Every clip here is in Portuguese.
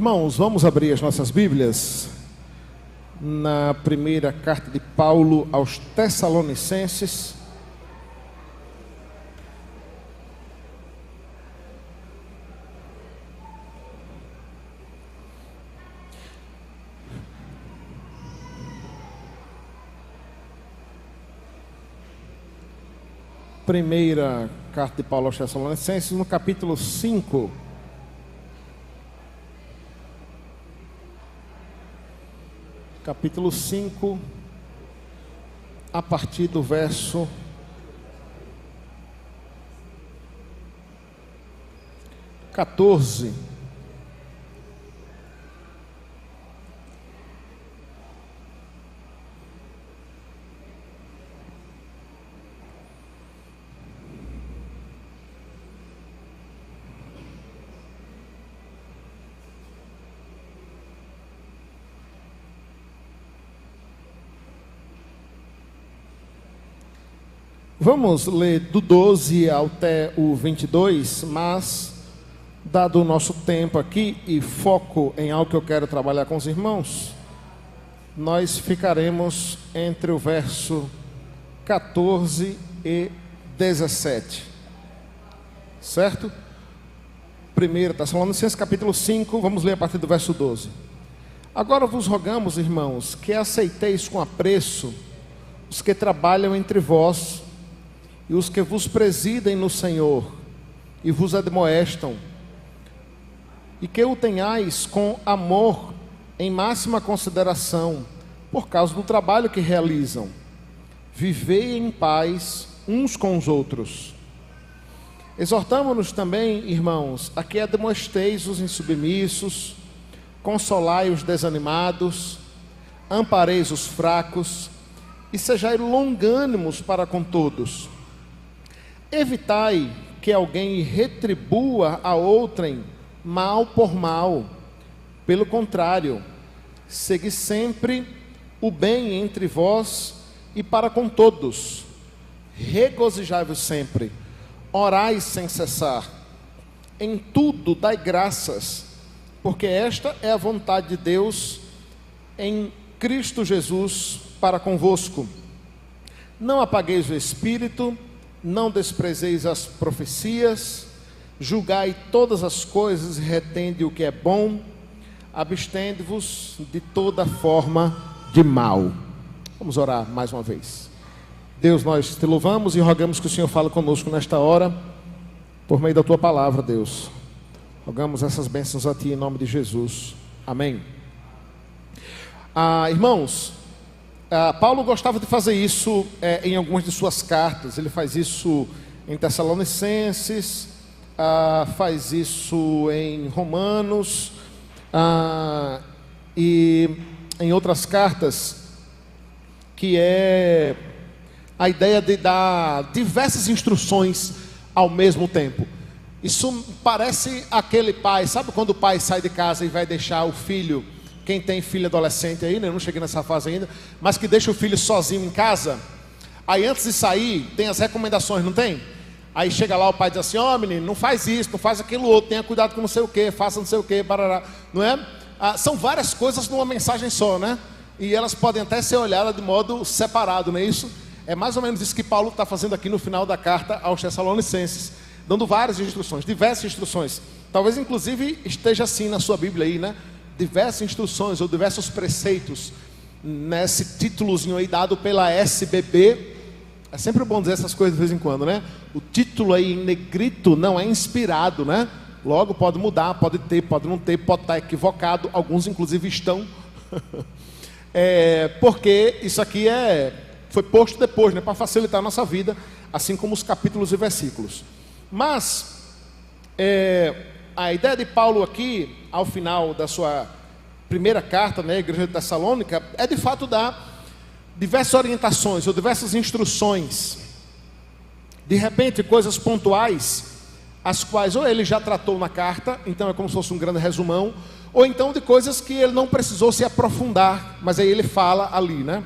Irmãos, vamos abrir as nossas Bíblias na primeira carta de Paulo aos Tessalonicenses. Primeira carta de Paulo aos Tessalonicenses, no capítulo 5. Capítulo 5, a partir do verso 14. Vamos ler do 12 até o 22, mas, dado o nosso tempo aqui e foco em algo que eu quero trabalhar com os irmãos, nós ficaremos entre o verso 14 e 17, certo? 1 Tessalonicenses capítulo 5, vamos ler a partir do verso 12. Agora vos rogamos, irmãos, que aceiteis com apreço os que trabalham entre vós, e os que vos presidem no Senhor e vos admoestam, e que o tenhais com amor em máxima consideração, por causa do trabalho que realizam. Vivei em paz uns com os outros. Exortamo-nos também, irmãos, a que admoesteis os insubmissos, consolai os desanimados, ampareis os fracos, e sejai longânimos para com todos. Evitai que alguém retribua a outrem mal por mal. Pelo contrário, segui sempre o bem entre vós e para com todos. Regozijai-vos sempre, orai sem cessar. Em tudo dai graças, porque esta é a vontade de Deus em Cristo Jesus para convosco. Não apagueis o espírito, não desprezeis as profecias, julgai todas as coisas e retende o que é bom, abstende-vos de toda forma de mal. Vamos orar mais uma vez. Deus, nós te louvamos e rogamos que o Senhor fale conosco nesta hora, por meio da tua palavra, Deus. Rogamos essas bênçãos a ti em nome de Jesus. Amém. Irmãos, Paulo gostava de fazer isso em algumas de suas cartas. Ele faz isso em Tessalonicenses, faz isso em Romanos, e em outras cartas, que é a ideia de dar diversas instruções ao mesmo tempo. Isso parece aquele pai, sabe quando o pai sai de casa e vai deixar o filho, quem tem filho adolescente aí, né? Eu não cheguei nessa fase ainda, mas que deixa o filho sozinho em casa. Aí antes de sair, tem as recomendações, não tem? Aí chega lá o pai diz assim: ó, menino, não faz isso, não faz aquilo outro, tenha cuidado com não sei o que, faça não sei o que, barará. Não é? São várias coisas numa mensagem só, né? E elas podem até ser olhadas de modo separado, não é isso? É mais ou menos isso que Paulo está fazendo aqui no final da carta aos Tessalonicenses, dando várias instruções, diversas instruções. Talvez inclusive esteja assim na sua Bíblia aí, né? Diversas instruções ou diversos preceitos nesse títulozinho aí dado pela SBB. É sempre bom dizer essas coisas de vez em quando, né? O título aí em negrito não é inspirado, né? Logo pode mudar, pode ter, pode não ter, pode estar equivocado. Alguns inclusive estão. Porque isso aqui foi posto depois, né? Para facilitar a nossa vida, assim como os capítulos e versículos. Mas a ideia de Paulo aqui, ao final da sua primeira carta, né, Igreja de Tessalônica, é de fato dar diversas orientações ou diversas instruções. De repente, coisas pontuais, as quais ou ele já tratou na carta, então é como se fosse um grande resumão, ou então de coisas que ele não precisou se aprofundar, mas aí ele fala ali, né?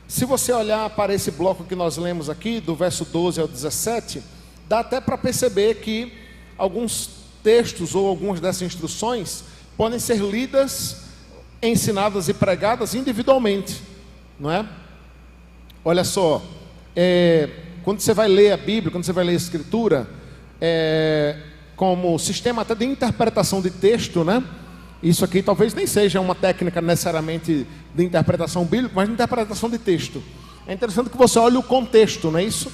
Se você olhar para esse bloco que nós lemos aqui, do verso 12 ao 17, dá até para perceber que alguns textos ou algumas dessas instruções podem ser lidas, ensinadas e pregadas individualmente, não é? Olha só, quando você vai ler a Bíblia, quando você vai ler a Escritura, como sistema até de interpretação de texto, né? Isso aqui talvez nem seja uma técnica necessariamente de interpretação bíblica, mas de interpretação de texto. É interessante que você olhe o contexto, não é isso?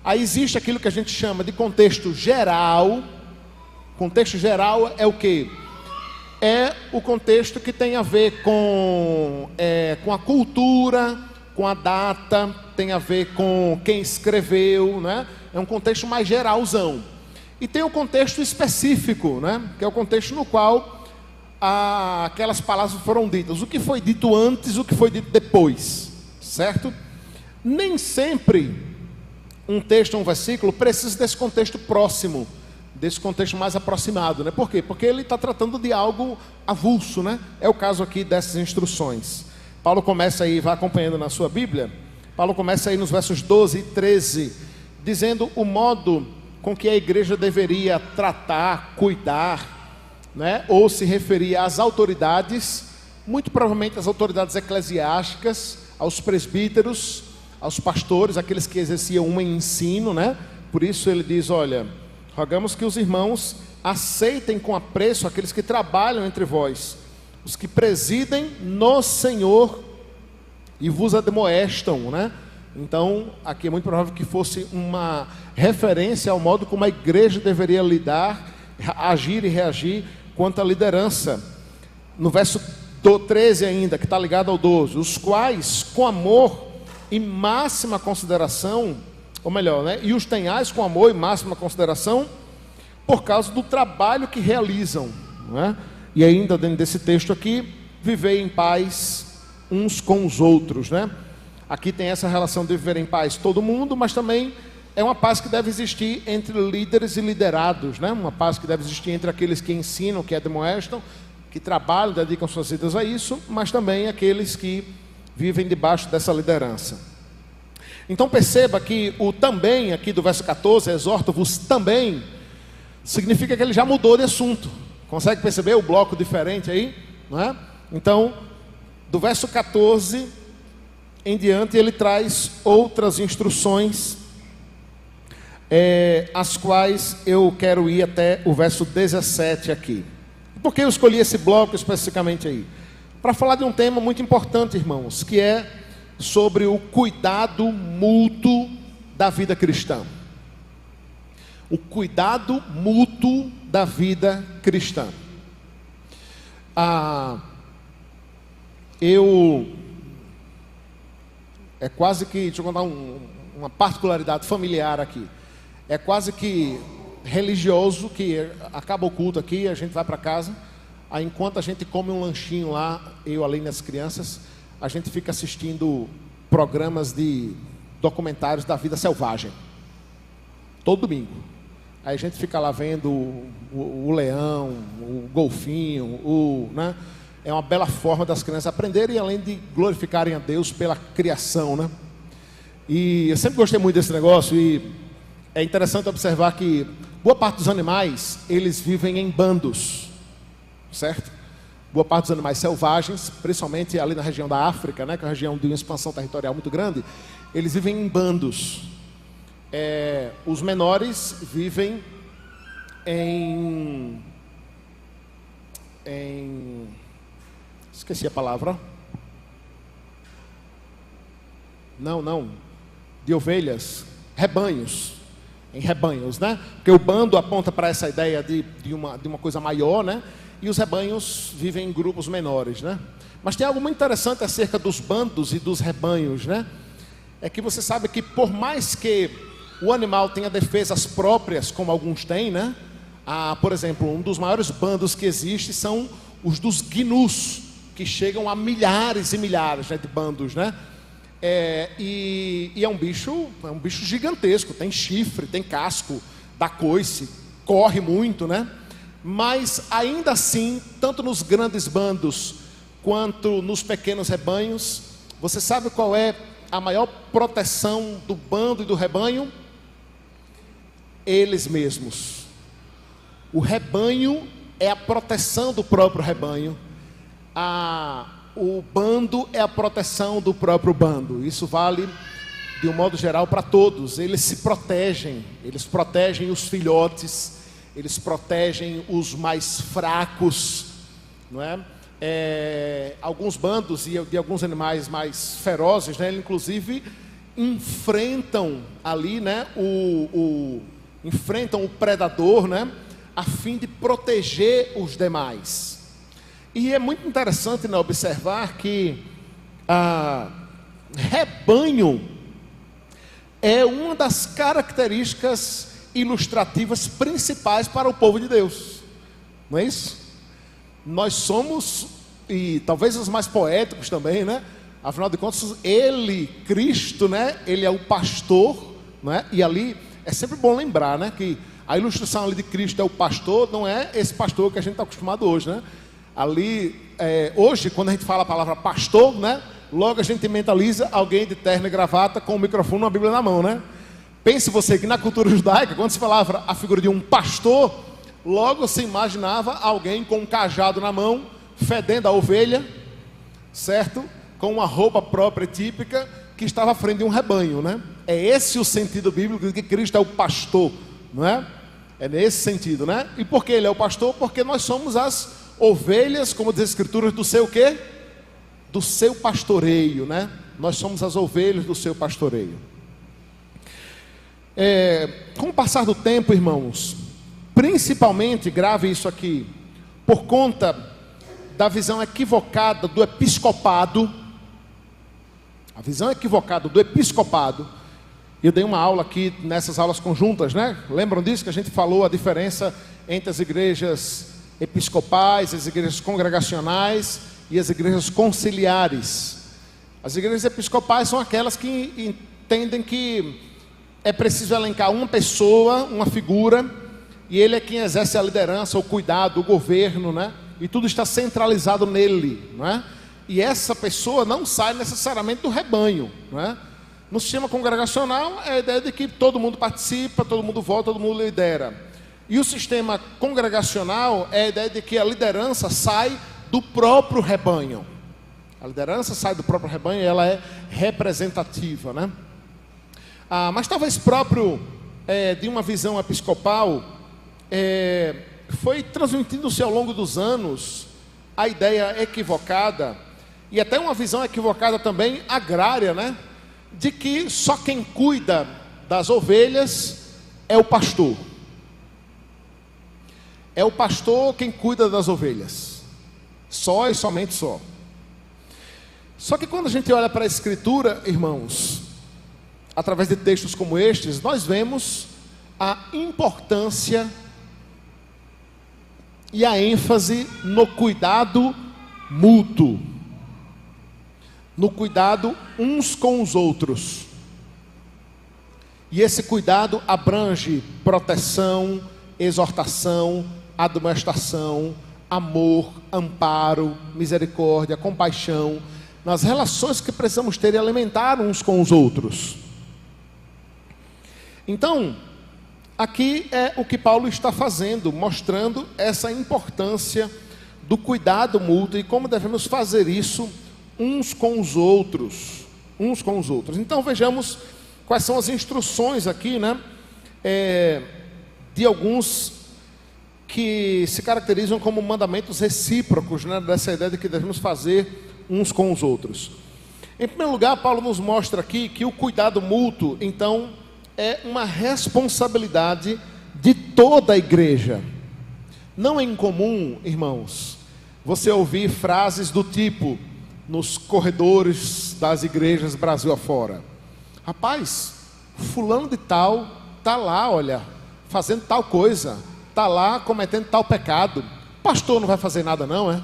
Aí existe aquilo que a gente chama de contexto geral. Contexto geral é o quê? É o contexto que tem a ver com a cultura, com a data, tem a ver com quem escreveu, né? É um contexto mais geralzão. E tem o contexto específico, né? Que é o contexto no qual aquelas palavras foram ditas. O que foi dito antes, o que foi dito depois, certo? Nem sempre um texto ou um versículo precisa desse contexto próximo, desse contexto mais aproximado, né? Por quê? Porque ele está tratando de algo avulso, né? É o caso aqui dessas instruções. Paulo começa aí, vai acompanhando na sua Bíblia, Paulo começa aí nos versos 12 e 13, dizendo o modo com que a igreja deveria tratar, cuidar, né? Ou se referir às autoridades, muito provavelmente às autoridades eclesiásticas, aos presbíteros, aos pastores, aqueles que exerciam um ensino, né? Por isso ele diz, olha, rogamos que os irmãos aceitem com apreço aqueles que trabalham entre vós, os que presidem no Senhor e vos admoestam, né? Então, aqui é muito provável que fosse uma referência ao modo como a igreja deveria lidar, agir e reagir quanto à liderança. No verso 13 ainda, que está ligado ao 12, os quais com amor e máxima consideração, ou melhor, né? E os tenhais com amor e máxima consideração, por causa do trabalho que realizam, né? E ainda dentro desse texto aqui, viver em paz uns com os outros, né? Aqui tem essa relação de viver em paz todo mundo, mas também é uma paz que deve existir entre líderes e liderados, né? Uma paz que deve existir entre aqueles que ensinam, que admoestam, que trabalham, dedicam suas vidas a isso, mas também aqueles que vivem debaixo dessa liderança. Então perceba que o também aqui do verso 14, exorto-vos também, significa que ele já mudou de assunto. Consegue perceber o bloco diferente aí? Não é? Então, do verso 14 em diante, ele traz outras instruções, as quais eu quero ir até o verso 17 aqui. Por que eu escolhi esse bloco especificamente aí? Para falar de um tema muito importante, irmãos, que é sobre o cuidado mútuo da vida cristã. O cuidado mútuo da vida cristã. É quase que, deixa eu contar uma particularidade familiar aqui. É quase que religioso que acaba o culto aqui, a gente vai para casa, aí enquanto a gente come um lanchinho lá, eu além das crianças, a gente fica assistindo programas de documentários da vida selvagem. Todo domingo. Aí a gente fica lá vendo o leão, o golfinho, né? É uma bela forma das crianças aprenderem, além de glorificarem a Deus pela criação, né? E eu sempre gostei muito desse negócio, e é interessante observar que boa parte dos animais, eles vivem em bandos, certo? Boa parte dos animais selvagens, principalmente ali na região da África, né? Que é uma região de uma expansão territorial muito grande, eles vivem em bandos. Os menores vivem esqueci a palavra. Não. De ovelhas, rebanhos. Em rebanhos, né? Porque o bando aponta para essa ideia de uma coisa maior, né? E os rebanhos vivem em grupos menores, né? Mas tem algo muito interessante acerca dos bandos e dos rebanhos, né? É que você sabe que por mais que o animal tenha defesas próprias, como alguns têm, né? Por exemplo, um dos maiores bandos que existe são os dos gnus, que chegam a milhares e milhares, né, de bandos, né? E é um bicho gigantesco, tem chifre, tem casco, dá coice, corre muito, né? Mas ainda assim, tanto nos grandes bandos quanto nos pequenos rebanhos, você sabe qual é a maior proteção do bando e do rebanho? Eles mesmos. O rebanho é a proteção do próprio rebanho. O bando é a proteção do próprio bando. Isso vale, de um modo geral, para todos. Eles se protegem, eles protegem os filhotes, eles protegem os mais fracos, não é? Alguns bandos e de alguns animais mais ferozes, né, inclusive enfrentam ali, né, enfrentam o predador, né, a fim de proteger os demais. E é muito interessante, né, observar que rebanho é uma das características ilustrativas principais para o povo de Deus, não é isso? Nós somos, e talvez os mais poéticos também, né? Afinal de contas, ele, Cristo, né? Ele é o pastor, né? E ali é sempre bom lembrar, né? Que a ilustração ali de Cristo é o pastor, não é esse pastor que a gente está acostumado hoje, né? Ali, hoje, quando a gente fala a palavra pastor, né? Logo a gente mentaliza alguém de terno e gravata com o microfone e uma Bíblia na mão, né? Pense você que na cultura judaica, quando se falava a figura de um pastor, logo se imaginava alguém com um cajado na mão, fedendo a ovelha, certo? Com uma roupa própria típica, que estava à frente de um rebanho, né? É esse o sentido bíblico de que Cristo é o pastor, não é? É nesse sentido, né? E por que ele é o pastor? Porque nós somos as ovelhas, como diz a Escritura, do seu quê? Do seu pastoreio, né? Nós somos as ovelhas do seu pastoreio. Com o passar do tempo, irmãos, principalmente, grave isso aqui, por conta da visão equivocada do episcopado, a visão equivocada do episcopado, eu dei uma aula aqui nessas aulas conjuntas, né? Lembram disso que a gente falou a diferença entre as igrejas episcopais, as igrejas congregacionais e as igrejas conciliares. As igrejas episcopais são aquelas que entendem que é preciso elencar uma pessoa, uma figura, e ele é quem exerce a liderança, o cuidado, o governo, né? E tudo está centralizado nele, não é? E essa pessoa não sai necessariamente do rebanho, não é? No sistema congregacional, é a ideia de que todo mundo participa, todo mundo vota, todo mundo lidera. E o sistema congregacional é a ideia de que a liderança sai do próprio rebanho. A liderança sai do próprio rebanho e ela é representativa, né? Mas talvez próprio de uma visão episcopal, foi transmitindo-se ao longo dos anos a ideia equivocada, e até uma visão equivocada também agrária, né? De que só quem cuida das ovelhas é o pastor. É o pastor quem cuida das ovelhas. Só e somente só. Só que quando a gente olha para a Escritura, irmãos, através de textos como estes, nós vemos a importância e a ênfase no cuidado mútuo, no cuidado uns com os outros. E esse cuidado abrange proteção, exortação, admoestação, amor, amparo, misericórdia, compaixão, nas relações que precisamos ter e alimentar uns com os outros. Então, aqui é o que Paulo está fazendo, mostrando essa importância do cuidado mútuo e como devemos fazer isso uns com os outros. Então vejamos quais são as instruções aqui, né? De alguns que se caracterizam como mandamentos recíprocos, né? Dessa ideia de que devemos fazer uns com os outros. Em primeiro lugar, Paulo nos mostra aqui que o cuidado mútuo, então, é uma responsabilidade de toda a igreja. Não é incomum, irmãos, você ouvir frases do tipo, nos corredores das igrejas Brasil afora: rapaz, fulano de tal está lá, olha, fazendo tal coisa, está lá cometendo tal pecado, pastor não vai fazer nada não, é?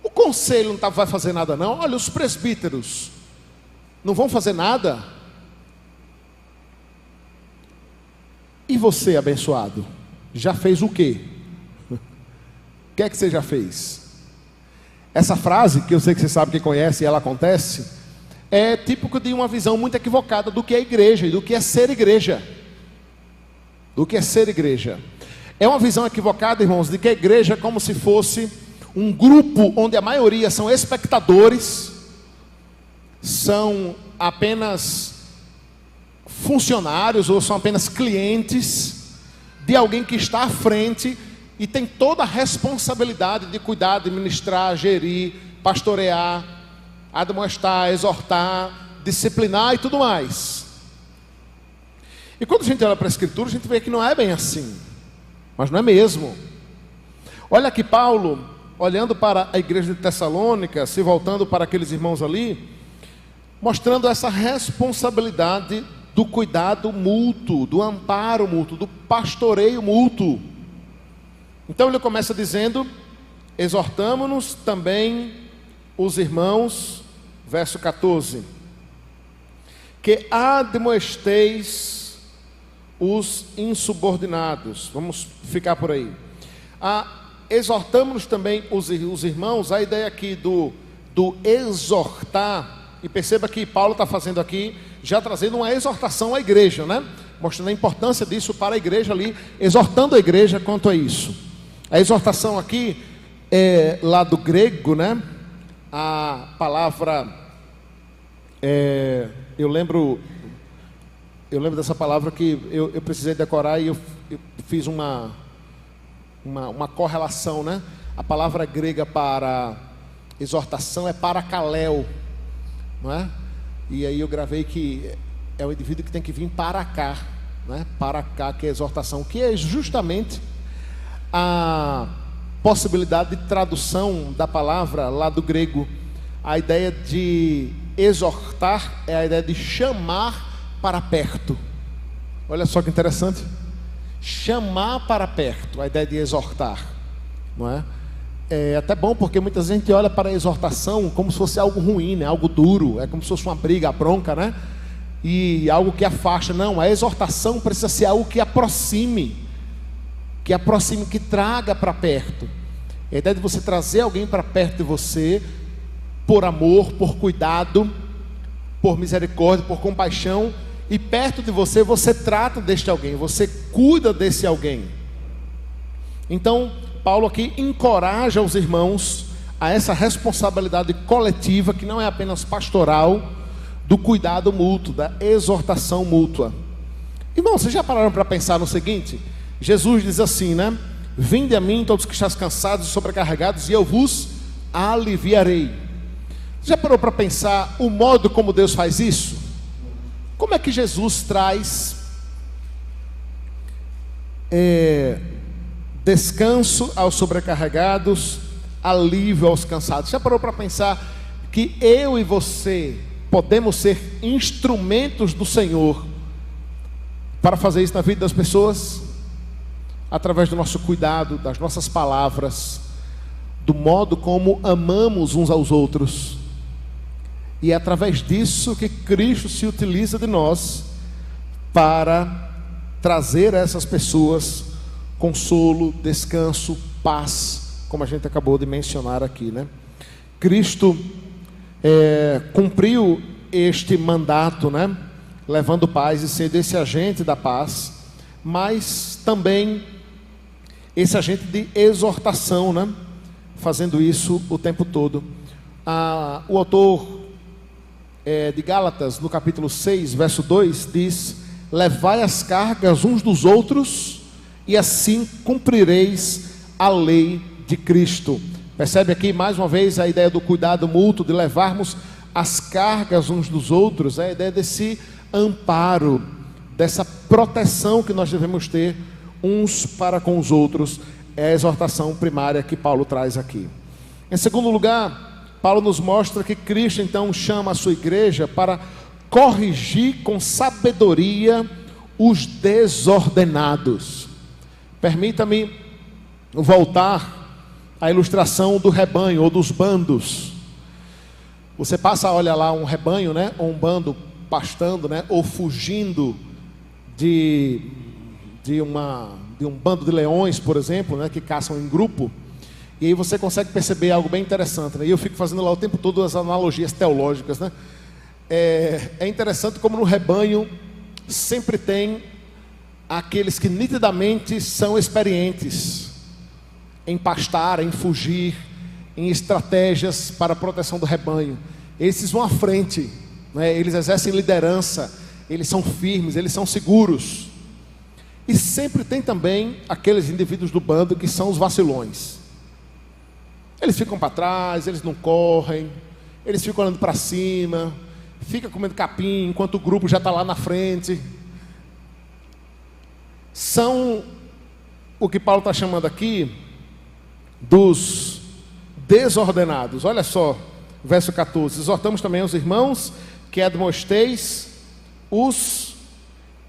O conselho não vai fazer nada não? Olha, os presbíteros não vão fazer nada? E você, abençoado, já fez o quê? O que é que você já fez? Essa frase, que eu sei que você sabe que conhece e ela acontece, é típico de uma visão muito equivocada do que é igreja e do que é ser igreja. Do que é ser igreja. É uma visão equivocada, irmãos, de que a igreja é como se fosse um grupo onde a maioria são espectadores, são apenas funcionários ou são apenas clientes de alguém que está à frente e tem toda a responsabilidade de cuidar, de ministrar, gerir, pastorear, admoestar, exortar, disciplinar e tudo mais. E quando a gente olha para a Escritura, a gente vê que não é bem assim, mas não é mesmo. Olha aqui Paulo, olhando para a igreja de Tessalônica, se voltando para aqueles irmãos ali, mostrando essa responsabilidade do cuidado mútuo, do amparo mútuo, do pastoreio mútuo. Então ele começa dizendo: exortamo-nos também os irmãos, verso 14, que admoesteis os insubordinados. Vamos ficar por aí. Exortamos também os irmãos. A ideia aqui do exortar, e perceba que Paulo está fazendo aqui, já trazendo uma exortação à igreja, né? Mostrando a importância disso para a igreja ali, exortando a igreja quanto a isso. A exortação aqui é lá do grego, né? A palavra, eu lembro dessa palavra que eu precisei decorar e eu fiz uma correlação, né? A palavra grega para exortação é parakaleo, não é? E aí eu gravei que é o indivíduo que tem que vir para cá, né? Para cá, que é exortação, que é justamente a possibilidade de tradução da palavra lá do grego. A ideia de exortar é a ideia de chamar para perto. Olha só que interessante. Chamar para perto, a ideia de exortar, não é? É até bom porque muita gente olha para a exortação como se fosse algo ruim, né? Algo duro, é como se fosse uma briga, a bronca, né? E algo que afasta. Não, a exortação precisa ser algo que aproxime, que traga para perto. A ideia de você trazer alguém para perto de você, por amor, por cuidado, por misericórdia, por compaixão, e perto de você, você trata deste alguém, você cuida desse alguém. Então, Paulo aqui encoraja os irmãos a essa responsabilidade coletiva, que não é apenas pastoral, do cuidado mútuo, da exortação mútua. Irmãos, vocês já pararam para pensar no seguinte? Jesus diz assim, né? Vinde a mim todos que estáis cansados e sobrecarregados, e eu vos aliviarei. Já parou para pensar o modo como Deus faz isso? Como é que Jesus traz descanso aos sobrecarregados, alívio aos cansados? Já parou para pensar que eu e você podemos ser instrumentos do Senhor para fazer isso na vida das pessoas? Através do nosso cuidado, das nossas palavras, do modo como amamos uns aos outros. E é através disso que Cristo se utiliza de nós para trazer a essas pessoas consolo, descanso, paz, como a gente acabou de mencionar aqui, né? Cristo cumpriu este mandato, né? Levando paz e sendo esse agente da paz, mas também esse agente de exortação, né? Fazendo isso o tempo todo. O autor de Gálatas, no capítulo 6, verso 2, diz: levai as cargas uns dos outros, e assim cumprireis a lei de Cristo. Percebe aqui mais uma vez a ideia do cuidado mútuo, de levarmos as cargas uns dos outros, a ideia desse amparo, dessa proteção que nós devemos ter uns para com os outros. É a exortação primária que Paulo traz aqui. Em segundo lugar, Paulo nos mostra que Cristo então chama a sua igreja para corrigir com sabedoria os desordenados. Permita-me voltar à ilustração do rebanho ou dos bandos. Você passa a olhar lá um rebanho, né? Ou um bando pastando, né? Ou fugindo de um bando de leões, por exemplo, né? Que caçam em grupo. E aí você consegue perceber algo bem interessante, né? E eu fico fazendo lá o tempo todo as analogias teológicas, né? É interessante como no rebanho sempre tem aqueles que nitidamente são experientes em pastar, em fugir, em estratégias para a proteção do rebanho. Esses vão à frente, né? Eles exercem liderança, eles são firmes, eles são seguros. E sempre tem também aqueles indivíduos do bando que são os vacilões. Eles ficam para trás, eles não correm, eles ficam olhando para cima, ficam comendo capim enquanto o grupo já está lá na frente. São o que Paulo está chamando aqui dos desordenados. Olha só, verso 14: exortamos também os irmãos que admoesteis os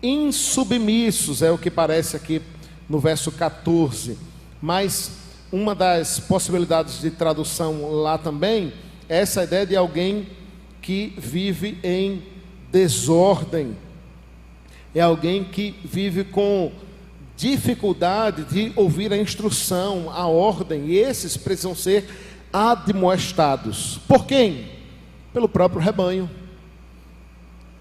insubmissos, é o que parece aqui no verso 14. Mas uma das possibilidades de tradução lá também é essa ideia de alguém que vive em desordem. É alguém que vive com dificuldade de ouvir a instrução, a ordem, e esses precisam ser admoestados. Por quem? Pelo próprio rebanho.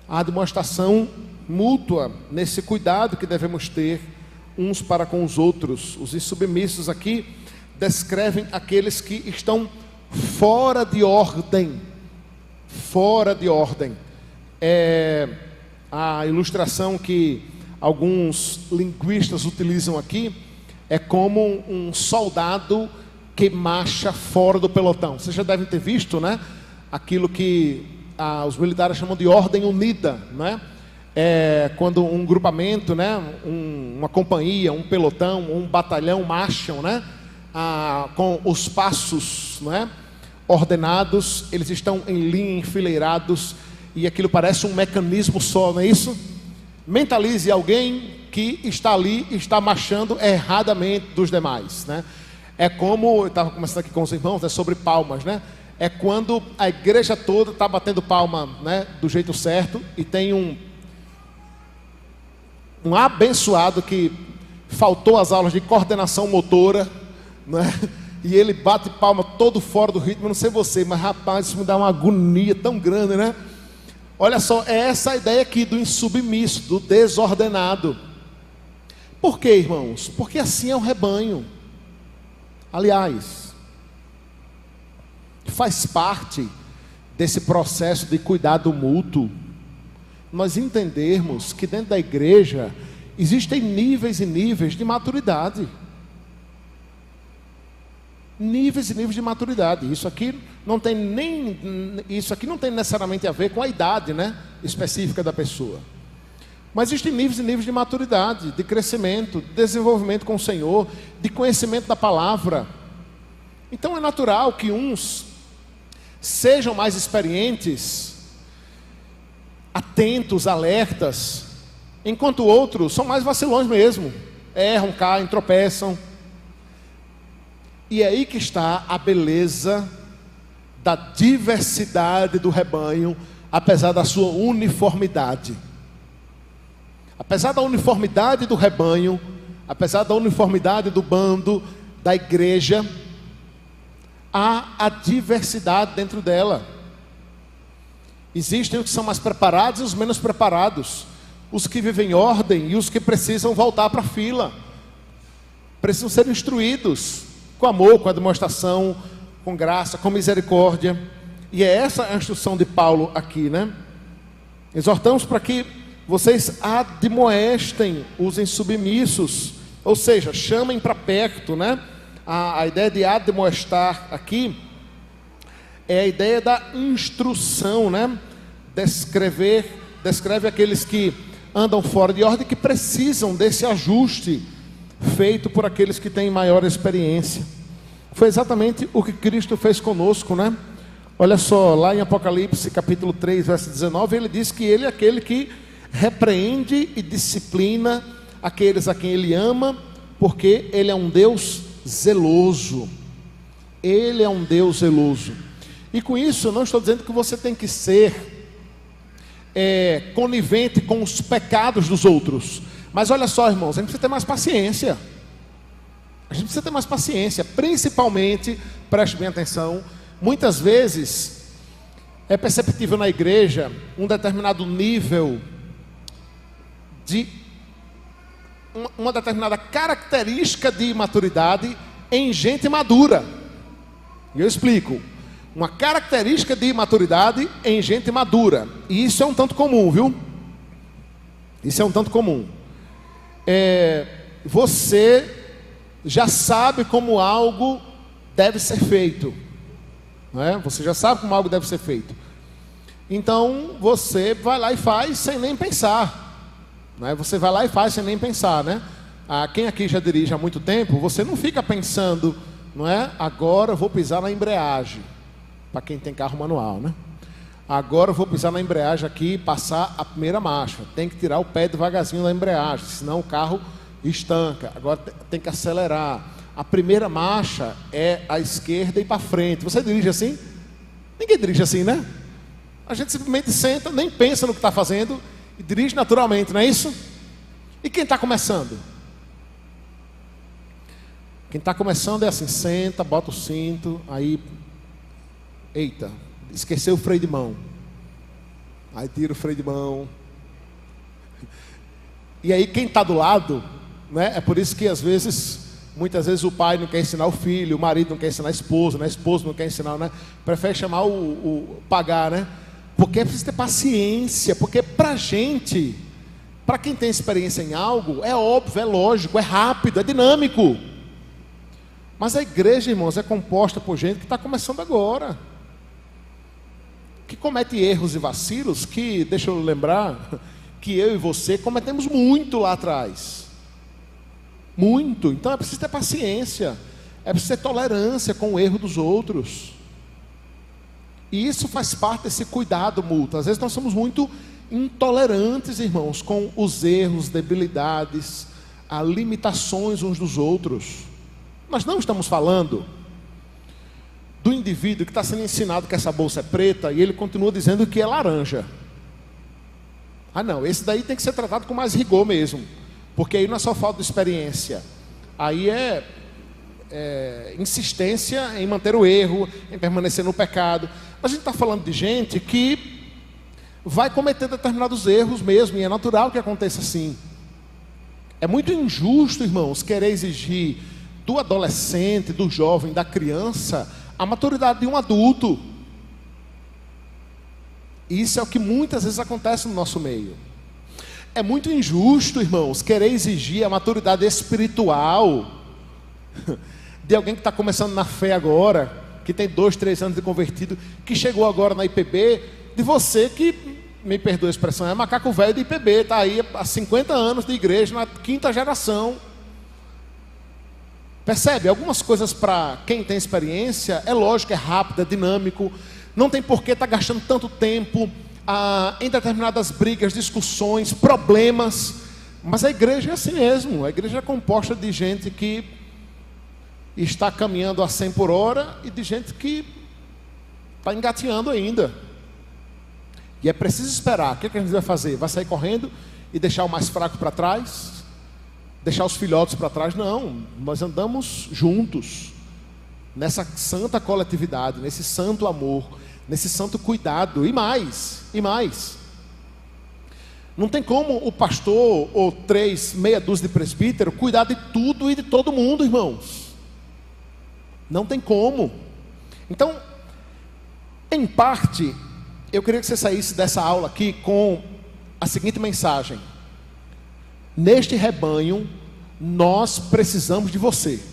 A admoestação mútua, nesse cuidado que devemos ter uns para com os outros. Os insubmissos aqui descrevem aqueles que estão fora de ordem. Fora de ordem. É a ilustração que alguns linguistas utilizam aqui é como um soldado que marcha fora do pelotão. Vocês já devem ter visto, né? Aquilo que os militares chamam de ordem unida, né? É quando um grupamento, né? Uma companhia, um pelotão, um batalhão marcham, né? Com os passos, né? Ordenados, eles estão em linha, enfileirados, e aquilo parece um mecanismo só, não é isso? Mentalize alguém que está ali, está marchando erradamente dos demais, né? É como, eu estava conversando aqui com os irmãos, né, sobre palmas, né? É quando a igreja toda está batendo palma, né, do jeito certo, e tem um abençoado que faltou às aulas de coordenação motora, né? E ele bate palma todo fora do ritmo. Eu não sei você, mas rapaz, isso me dá uma agonia tão grande, né? Olha só, é essa a ideia aqui do insubmisso, do desordenado. Por quê, irmãos? Porque assim é o rebanho. Aliás, faz parte desse processo de cuidado mútuo nós entendermos que dentro da igreja existem níveis e níveis de maturidade. Níveis e níveis de maturidade. Isso aqui não tem necessariamente a ver com a idade, né, específica da pessoa. Mas existem níveis e níveis de maturidade, de crescimento, de desenvolvimento com o Senhor, de conhecimento da palavra. Então é natural que uns sejam mais experientes, atentos, alertas, enquanto outros são mais vacilões mesmo. Erram, caem, tropeçam. E é aí que está a beleza da diversidade do rebanho, apesar da sua uniformidade. Apesar da uniformidade do rebanho, apesar da uniformidade do bando, da igreja, há a diversidade dentro dela. Existem os que são mais preparados e os menos preparados, os que vivem em ordem e os que precisam voltar para a fila, precisam ser instruídos com amor, com a demonstração, com graça, com misericórdia. E é essa a instrução de Paulo aqui, né? Exortamos para que vocês admoestem os insubmissos, ou seja, chamem para perto, né? A ideia de admoestar aqui é a ideia da instrução, né? Descreve aqueles que andam fora de ordem, que precisam desse ajuste feito por aqueles que têm maior experiência. Foi exatamente o que Cristo fez conosco, né? Olha só, lá em Apocalipse capítulo 3, verso 19, ele diz que ele é aquele que repreende e disciplina aqueles a quem ele ama, porque ele é um Deus zeloso. Ele é um Deus zeloso. E com isso eu não estou dizendo que você tem que ser conivente com os pecados dos outros. Mas olha só, irmãos, a gente precisa ter mais paciência. A gente precisa ter mais paciência, principalmente, preste bem atenção, muitas vezes é perceptível na igreja um determinado nível de uma determinada característica de imaturidade em gente madura. E eu explico. Uma característica de imaturidade em gente madura. E isso é um tanto comum, viu? Isso é um tanto comum. Você já sabe como algo deve ser feito. Não é? Você já sabe como algo deve ser feito. Então, você vai lá e faz sem nem pensar. Não é? Você vai lá e faz sem nem pensar, né? Quem aqui já dirige há muito tempo, você não fica pensando, não é? Agora eu vou pisar na embreagem. Para quem tem carro manual, né? Agora eu vou pisar na embreagem aqui e passar a primeira marcha. Tem que tirar o pé devagarzinho da embreagem, senão o carro estanca. Agora tem que acelerar. A primeira marcha é à esquerda e para frente. Você dirige assim? Ninguém dirige assim, né? A gente simplesmente senta, nem pensa no que está fazendo e dirige naturalmente, não é isso? E quem está começando? Quem está começando é assim, senta, bota o cinto, aí... Eita, esqueceu o freio de mão. Aí tira o freio de mão. E aí quem está do lado, né? É por isso que muitas vezes o pai não quer ensinar o filho, o marido não quer ensinar a esposa, né? A esposa não quer ensinar, né? Prefere chamar pagar, né? Porque é preciso ter paciência, porque pra gente, para quem tem experiência em algo, é óbvio, é lógico, é rápido, é dinâmico. Mas a igreja, irmãos, é composta por gente que está começando agora, que comete erros e vacilos que, deixa eu lembrar, que eu e você cometemos muito lá atrás. Muito. Então é preciso ter paciência, é preciso ter tolerância com o erro dos outros. E isso faz parte desse cuidado mútuo. Às vezes nós somos muito intolerantes, irmãos, com os erros, debilidades, as limitações uns dos outros. Nós não estamos falando do indivíduo que está sendo ensinado que essa bolsa é preta e ele continua dizendo que é laranja. Não, esse daí tem que ser tratado com mais rigor mesmo, porque aí não é só falta de experiência, aí é insistência em manter o erro, em permanecer no pecado. Mas a gente está falando de gente que vai cometer determinados erros mesmo, e é natural que aconteça assim. É muito injusto, irmãos, querer exigir do adolescente, do jovem, da criança, a maturidade de um adulto. Isso é o que muitas vezes acontece no nosso meio. É muito injusto, irmãos, querer exigir a maturidade espiritual de alguém que está começando na fé agora, que tem 2, 3 anos de convertido, que chegou agora na IPB, de você que, me perdoa a expressão, é macaco velho de IPB, está aí há 50 anos de igreja, na 5ª geração. Percebe? Algumas coisas para quem tem experiência, é lógico, é rápido, é dinâmico, não tem por que estar gastando tanto tempo em determinadas brigas, discussões, problemas. Mas a igreja é assim mesmo, a igreja é composta de gente que está caminhando a 100 por hora e de gente que está engateando ainda. E é preciso esperar. O que a gente vai fazer? Vai sair correndo e deixar o mais fraco para trás? Deixar os filhotes para trás? Não, nós andamos juntos, nessa santa coletividade, nesse santo amor, nesse santo cuidado, e mais. Não tem como o pastor, ou meia dúzia de presbítero, cuidar de tudo e de todo mundo, irmãos. Não tem como. Então, em parte, eu queria que você saísse dessa aula aqui com a seguinte mensagem: neste rebanho, nós precisamos de você.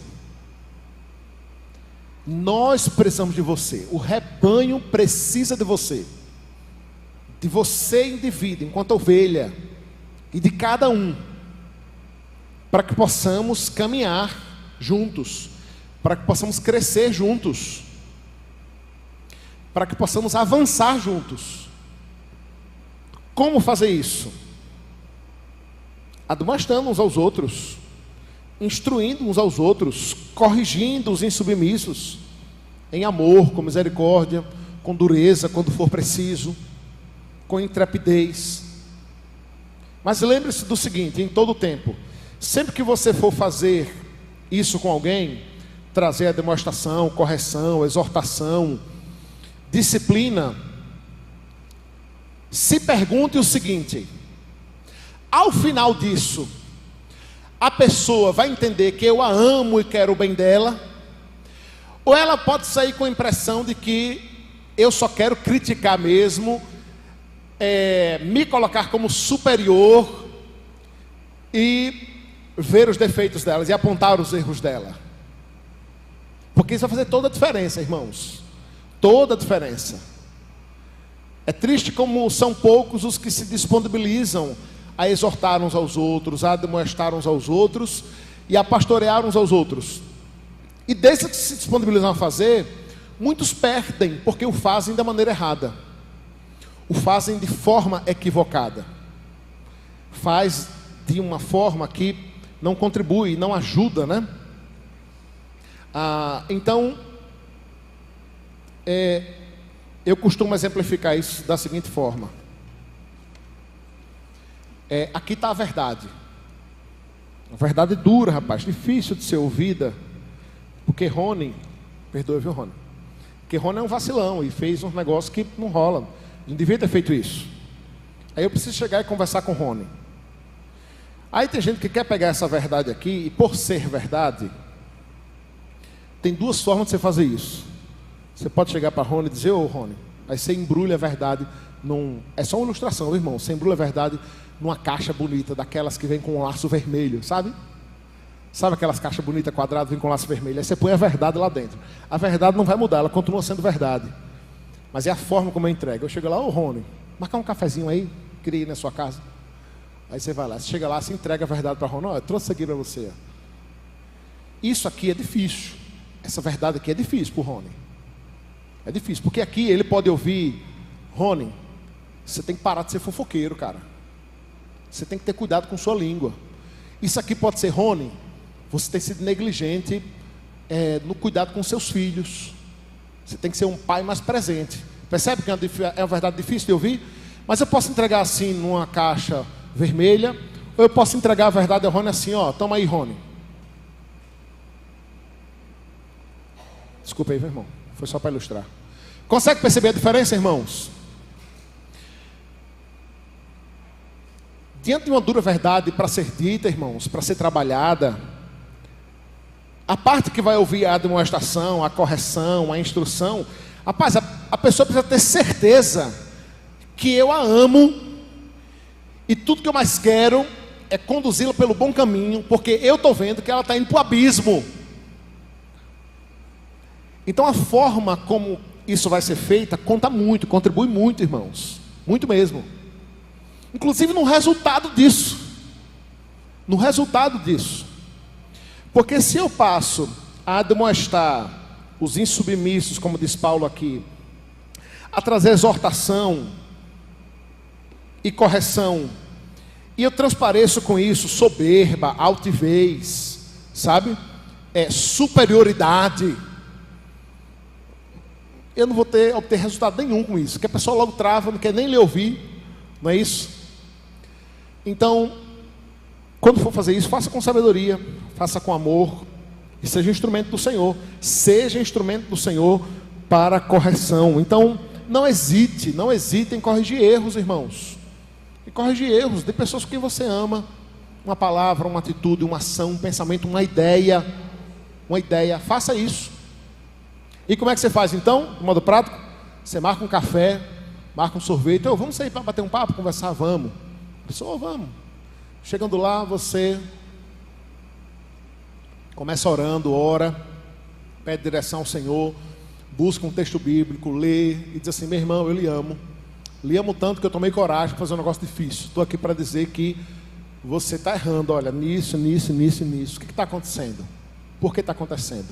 Nós precisamos de você. O rebanho precisa de você. De você, indivíduo, enquanto ovelha. E de cada um. Para que possamos caminhar juntos. Para que possamos crescer juntos. Para que possamos avançar juntos. Como fazer isso? Admoestando uns aos outros, instruindo uns aos outros, corrigindo os insubmissos, em amor, com misericórdia, com dureza, quando for preciso, com intrepidez. Mas lembre-se do seguinte, em todo tempo, sempre que você for fazer isso com alguém, trazer a demonstração, correção, exortação, disciplina, se pergunte o seguinte: ao final disso, a pessoa vai entender que eu a amo e quero o bem dela, ou ela pode sair com a impressão de que eu só quero criticar mesmo, me colocar como superior e ver os defeitos delas e apontar os erros dela. Porque isso vai fazer toda a diferença, irmãos. Toda a diferença. É triste como são poucos os que se disponibilizam a exortar uns aos outros, a demonstrar uns aos outros e a pastorear uns aos outros. E desses que se disponibilizam a fazer, muitos perdem, porque o fazem da maneira errada. O fazem de forma equivocada. Faz de uma forma que não contribui, não ajuda, né? Então, eu costumo exemplificar isso da seguinte forma. Aqui está a verdade. A verdade dura, rapaz, difícil de ser ouvida. Porque Rony, perdoe, viu, Rony? Porque Rony é um vacilão e fez um negócio que não rola. Não devia ter feito isso. Aí eu preciso chegar e conversar com Rony. Aí tem gente que quer pegar essa verdade aqui e, por ser verdade, tem duas formas de você fazer isso. Você pode chegar para Rony e dizer: ô Rony, aí você embrulha a verdade é só uma ilustração, irmão. Você embrulha a verdade numa caixa bonita, daquelas que vem com um laço vermelho, sabe? Sabe aquelas caixas bonitas quadradas, vem com laço vermelho? Aí você põe a verdade lá dentro. A verdade não vai mudar, ela continua sendo verdade. Mas é a forma como eu entrego. Eu chego lá: ô Rony, marcar um cafezinho aí, queria ir na sua casa. Aí você vai lá, você chega lá, você entrega a verdade para Rony. Eu trouxe isso aqui para você. Isso aqui é difícil. Essa verdade aqui é difícil para o Rony. É difícil, porque aqui ele pode ouvir: Rony, você tem que parar de ser fofoqueiro, cara. Você tem que ter cuidado com sua língua. Isso aqui pode ser: Rony, você tem sido negligente no cuidado com seus filhos. Você tem que ser um pai mais presente. Percebe que é uma verdade difícil de ouvir? Mas eu posso entregar assim numa caixa vermelha, ou eu posso entregar a verdade a Rony assim: ó, toma aí, Rony. Desculpa aí, meu irmão, foi só para ilustrar. Consegue perceber a diferença, irmãos? Diante de uma dura verdade para ser dita, irmãos, para ser trabalhada, a parte que vai ouvir a demonstração, a correção, a instrução, rapaz, a pessoa precisa ter certeza que eu a amo, e tudo que eu mais quero é conduzi-la pelo bom caminho, porque eu estou vendo que ela está indo para o abismo. Então a forma como isso vai ser feita conta muito, contribui muito, irmãos, muito mesmo. Inclusive no resultado disso. No resultado disso. Porque se eu passo a demonstrar os insubmissos, como diz Paulo aqui, a trazer exortação e correção, e eu transpareço com isso soberba, altivez, sabe? Superioridade, eu não vou obter resultado nenhum com isso, porque a pessoa logo trava, não quer nem lhe ouvir, não é isso? Então, quando for fazer isso, faça com sabedoria, faça com amor, e seja instrumento do Senhor. Seja instrumento do Senhor para a correção. Então, não hesite em corrigir erros, irmãos. E corrigir erros de pessoas que você ama. Uma palavra, uma atitude, uma ação, um pensamento, uma ideia. Faça isso. E como é que você faz então, de modo prático? Você marca um café, marca um sorvete. Vamos sair para bater um papo, conversar? Vamos. Pessoal, vamos. Chegando lá, você começa orando, ora, pede direção ao Senhor, busca um texto bíblico, lê e diz assim: meu irmão, eu lhe amo. Lhe amo tanto que eu tomei coragem para fazer um negócio difícil. Estou aqui para dizer que você está errando, olha, nisso. O que está acontecendo? Por que está acontecendo?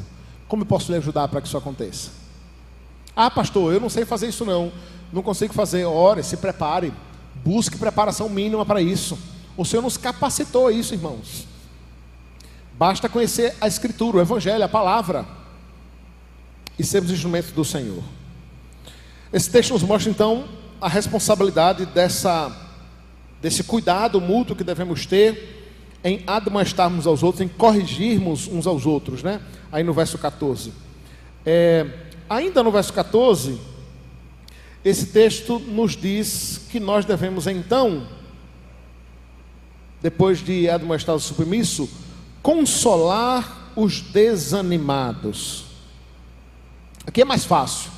Como eu posso lhe ajudar para que isso aconteça? Ah, pastor, eu não sei fazer isso não consigo fazer. Ore, se prepare, busque preparação mínima para isso. O Senhor nos capacitou a isso, irmãos. Basta conhecer a Escritura, o Evangelho, a Palavra, e sermos instrumentos do Senhor. Esse texto nos mostra então a responsabilidade desse cuidado mútuo que devemos ter em admoestarmos aos outros, em corrigirmos uns aos outros, né? Aí no verso 14. Ainda no verso 14, esse texto nos diz que nós devemos então depois de admoestar o submisso, consolar os desanimados. Aqui é mais fácil,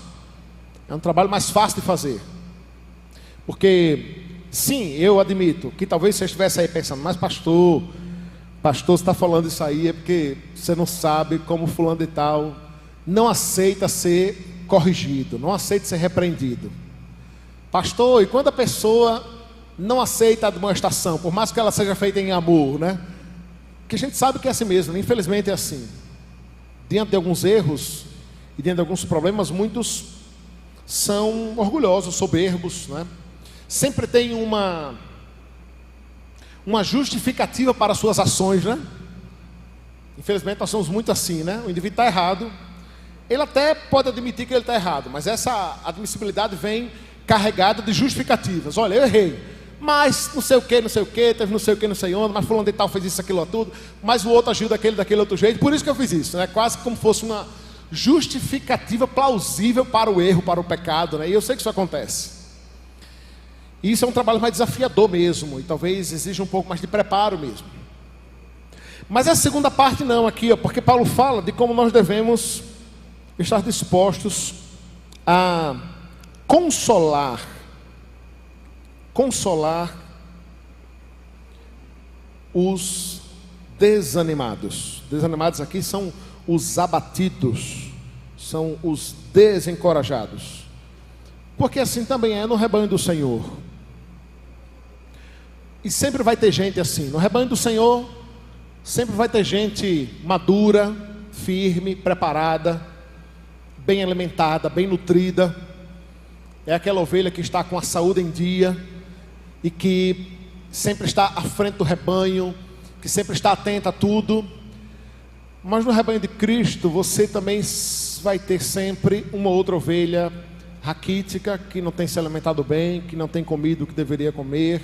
é um trabalho mais fácil de fazer, porque sim, eu admito que talvez você estivesse aí pensando, mas pastor, você está falando isso aí é porque você não sabe como fulano de tal não aceita ser corrigido, não aceita ser repreendido. Pastor, e quando a pessoa não aceita a admoestação, por mais que ela seja feita em amor, né? Que a gente sabe que é assim mesmo, infelizmente é assim. Diante de alguns erros e diante de alguns problemas, muitos são orgulhosos, soberbos, né? Sempre tem uma justificativa para as suas ações, né? Infelizmente nós somos muito assim, né? O indivíduo está errado, ele até pode admitir que ele está errado, mas essa admissibilidade vem carregada de justificativas. Olha, eu errei, mas não sei o que, teve não sei o que, não sei onde, mas fulano de tal fez isso, aquilo, tudo, mas o outro agiu daquele outro jeito, por isso que eu fiz isso, né? Quase como fosse uma justificativa plausível para o erro, para o pecado, né? E eu sei que isso acontece. E isso é um trabalho mais desafiador mesmo, e talvez exija um pouco mais de preparo mesmo. Mas a segunda parte não, aqui, ó, porque Paulo fala de como nós devemos estar dispostos a consolar os desanimados. Desanimados aqui são os abatidos, são os desencorajados. Porque assim também é no rebanho do Senhor. E sempre vai ter gente assim. No rebanho do Senhor, sempre vai ter gente madura, firme, preparada, bem alimentada, bem nutrida. É aquela ovelha que está com a saúde em dia e que sempre está à frente do rebanho, que sempre está atenta a tudo. Mas no rebanho de Cristo, você também vai ter sempre uma outra ovelha raquítica, que não tem se alimentado bem, que não tem comido o que deveria comer,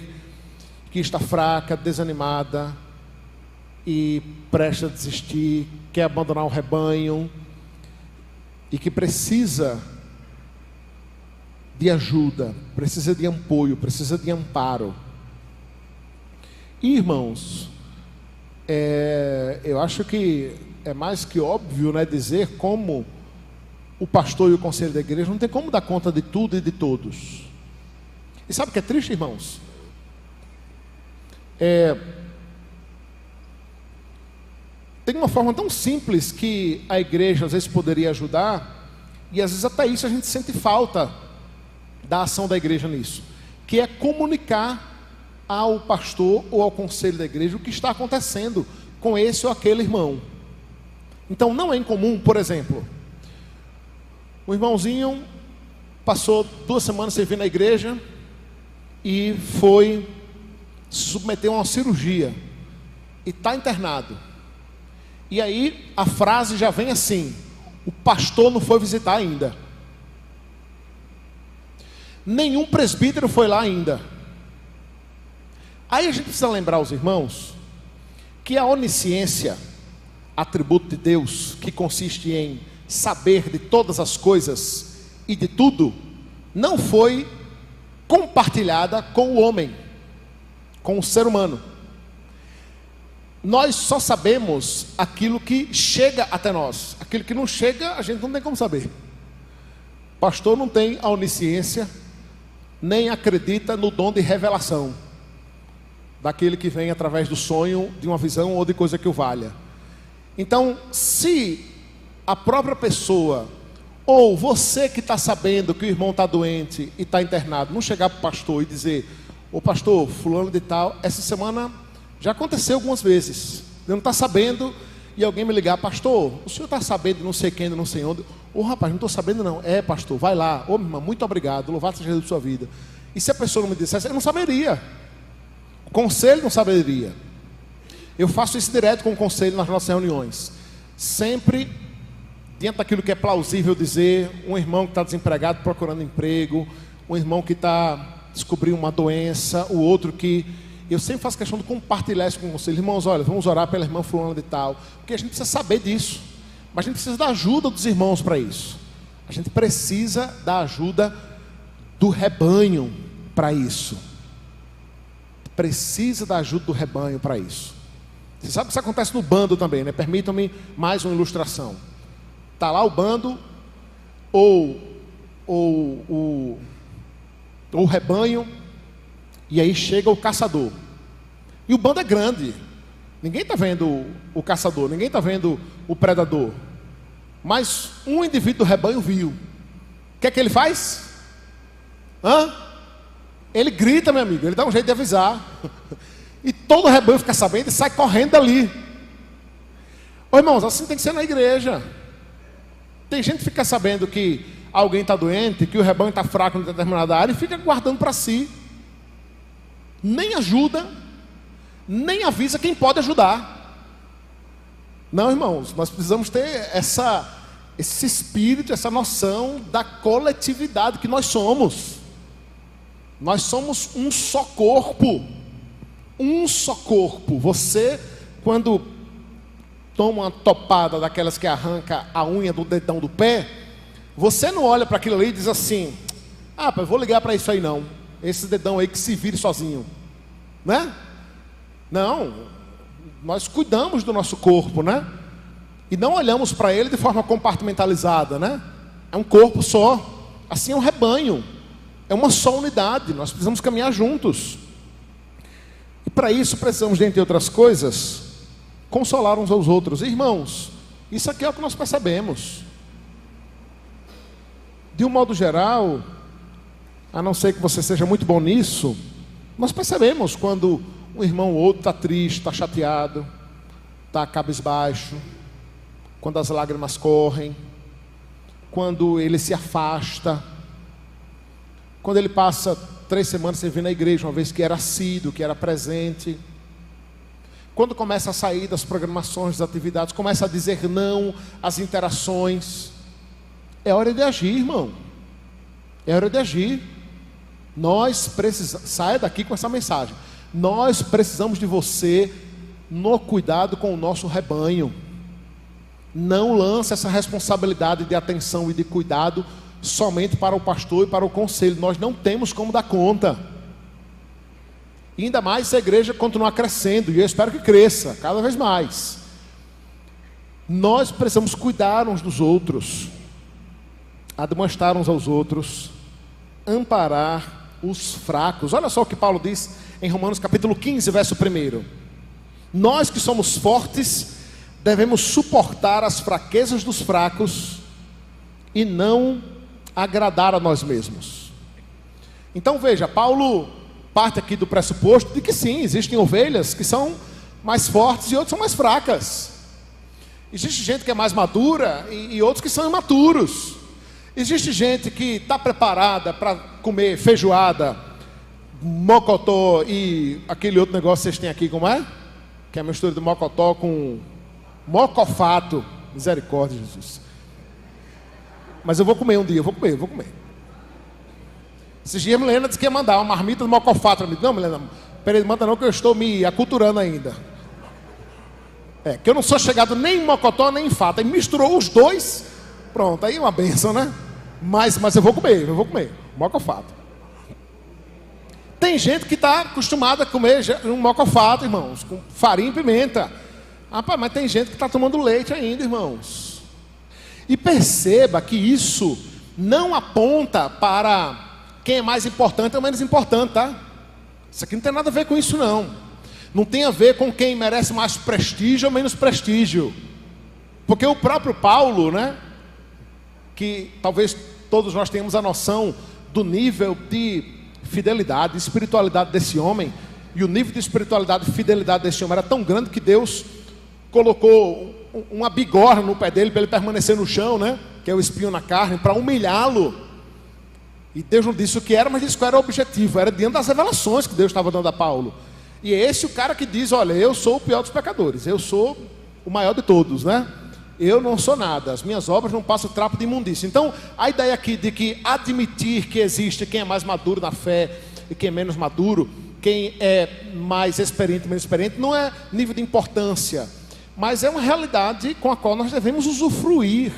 que está fraca, desanimada e prestes a desistir, quer abandonar o rebanho e que precisa de ajuda, precisa de apoio, precisa de amparo. E, irmãos, eu acho que é mais que óbvio, né, dizer como o pastor e o conselho da igreja não tem como dar conta de tudo e de todos. E sabe o que é triste, irmãos? Tem uma forma tão simples que a igreja às vezes poderia ajudar, e às vezes até isso a gente sente falta da ação da igreja nisso, que é comunicar ao pastor ou ao conselho da igreja o que está acontecendo com esse ou aquele irmão. Então não é incomum, por exemplo, o irmãozinho passou 2 semanas servindo na igreja e foi se submeter a uma cirurgia e está internado. E aí a frase já vem assim: o pastor não foi visitar ainda, nenhum presbítero foi lá ainda. Aí a gente precisa lembrar os irmãos que a onisciência, atributo de Deus, que consiste em saber de todas as coisas e de tudo, não foi compartilhada com o homem, com o ser humano. Nós só sabemos aquilo que chega até nós. Aquilo que não chega, a gente não tem como saber. Pastor não tem a onisciência, nem acredita no dom de revelação, daquele que vem através do sonho, de uma visão ou de coisa que o valha. Então, se a própria pessoa, ou você que está sabendo que o irmão está doente e está internado, não chegar para o pastor e dizer: ô pastor, fulano de tal, essa semana já aconteceu algumas vezes, eu não está sabendo, e alguém me ligar: pastor, o senhor está sabendo de não sei quem, de não sei onde? Ô rapaz, não estou sabendo não. É pastor, vai lá. Ô minha irmã, muito obrigado, louvado seja Deus da sua vida. E se a pessoa não me dissesse, eu não saberia. O conselho não saberia. Eu faço isso direto com o conselho nas nossas reuniões. Sempre diante daquilo que é plausível dizer, um irmão que está desempregado procurando emprego, um irmão que está descobrindo uma doença, o outro que... Eu sempre faço questão de compartilhar isso com vocês. Irmãos, olha, vamos orar pela irmã fulana de tal, porque a gente precisa saber disso, mas a gente precisa da ajuda dos irmãos para isso. A gente precisa da ajuda do rebanho para isso. precisa da ajuda do rebanho para isso. Você sabe que isso acontece no bando também, né? Permitam-me mais uma ilustração. Está lá o bando, ou o rebanho, e aí chega o caçador. E o bando é grande. Ninguém está vendo o caçador, ninguém está vendo o predador. Mas um indivíduo do rebanho viu. O que é que ele faz? Ele grita, meu amigo, ele dá um jeito de avisar. E todo o rebanho fica sabendo e sai correndo dali. Ô irmãos, assim tem que ser na igreja. Tem gente que fica sabendo que alguém está doente, que o rebanho está fraco em determinada área e fica guardando para si. Nem ajuda, nem avisa quem pode ajudar. Não, irmãos, nós precisamos ter esse espírito, essa noção da coletividade que nós somos. Nós somos um só corpo. Um só corpo. Você, quando toma uma topada daquelas que arranca a unha do dedão do pé, você não olha para aquilo ali e diz assim: eu vou ligar para isso aí não. Esse dedão aí que se vire sozinho, né? Não, nós cuidamos do nosso corpo, né? E não olhamos para ele de forma compartimentalizada, né? É um corpo só. Assim é um rebanho. É uma só unidade. Nós precisamos caminhar juntos. E para isso precisamos, dentre outras coisas, consolar uns aos outros. Irmãos, isso aqui é o que nós percebemos. De um modo geral, a não ser que você seja muito bom nisso, nós percebemos quando um irmão ou outro está triste, está chateado, está cabisbaixo, quando as lágrimas correm, quando ele se afasta, quando ele passa 3 semanas sem vir na igreja, uma vez que era assíduo, que era presente, quando começa a sair das programações, das atividades, começa a dizer não às interações. É hora de agir, irmão. É hora de agir. Nós precisamos, saia daqui com essa mensagem. Nós precisamos de você no cuidado com o nosso rebanho. Não lance essa responsabilidade de atenção e de cuidado somente para o pastor e para o conselho. Nós não temos como dar conta. E ainda mais se a igreja continuar crescendo, e eu espero que cresça cada vez mais. Nós precisamos cuidar uns dos outros, admoestar uns aos outros, amparar os fracos. Olha só o que Paulo diz em Romanos capítulo 15, verso 1. Nós que somos fortes, devemos suportar as fraquezas dos fracos e não agradar a nós mesmos. Então veja, Paulo parte aqui do pressuposto de que sim, existem ovelhas que são mais fortes e outras são mais fracas. Existe gente que é mais madura e outros que são imaturos. Existe gente que está preparada para comer feijoada, mocotó e aquele outro negócio que vocês têm aqui, como é? Que é a mistura de mocotó com mocofato. Misericórdia, Jesus. Mas eu vou comer um dia, eu vou comer. Esses dias a Milena disse que ia mandar uma marmita de mocofato para mim. Não, Milena, peraí, manda não, que eu estou me aculturando ainda. Que eu não sou chegado nem em mocotó nem em fato. Aí misturou os dois, pronto, aí é uma bênção, né? Mas eu vou comer, mocofato. Tem gente que está acostumada a comer um mocofato, irmãos, com farinha e pimenta. Rapaz, mas tem gente que está tomando leite ainda, irmãos. E perceba que isso não aponta para quem é mais importante ou menos importante, tá? Isso aqui não tem nada a ver com isso, não. Não tem a ver com quem merece mais prestígio ou menos prestígio. Porque o próprio Paulo, né? Que talvez todos nós tenhamos a noção do nível de fidelidade, de espiritualidade desse homem. E o nível de espiritualidade e fidelidade desse homem era tão grande que Deus colocou uma bigorna no pé dele para ele permanecer no chão, né? Que é o espinho na carne, para humilhá-lo. E Deus não disse o que era, mas disse qual era o objetivo. Era diante das revelações que Deus estava dando a Paulo. E é esse o cara que diz: olha, eu sou o pior dos pecadores, eu sou o maior de todos, né? Eu não sou nada, as minhas obras não passam trapo de imundícia. Então, a ideia aqui de que admitir que existe quem é mais maduro na fé e quem é menos maduro, quem é mais experiente e menos experiente, não é nível de importância, mas é uma realidade com a qual nós devemos usufruir.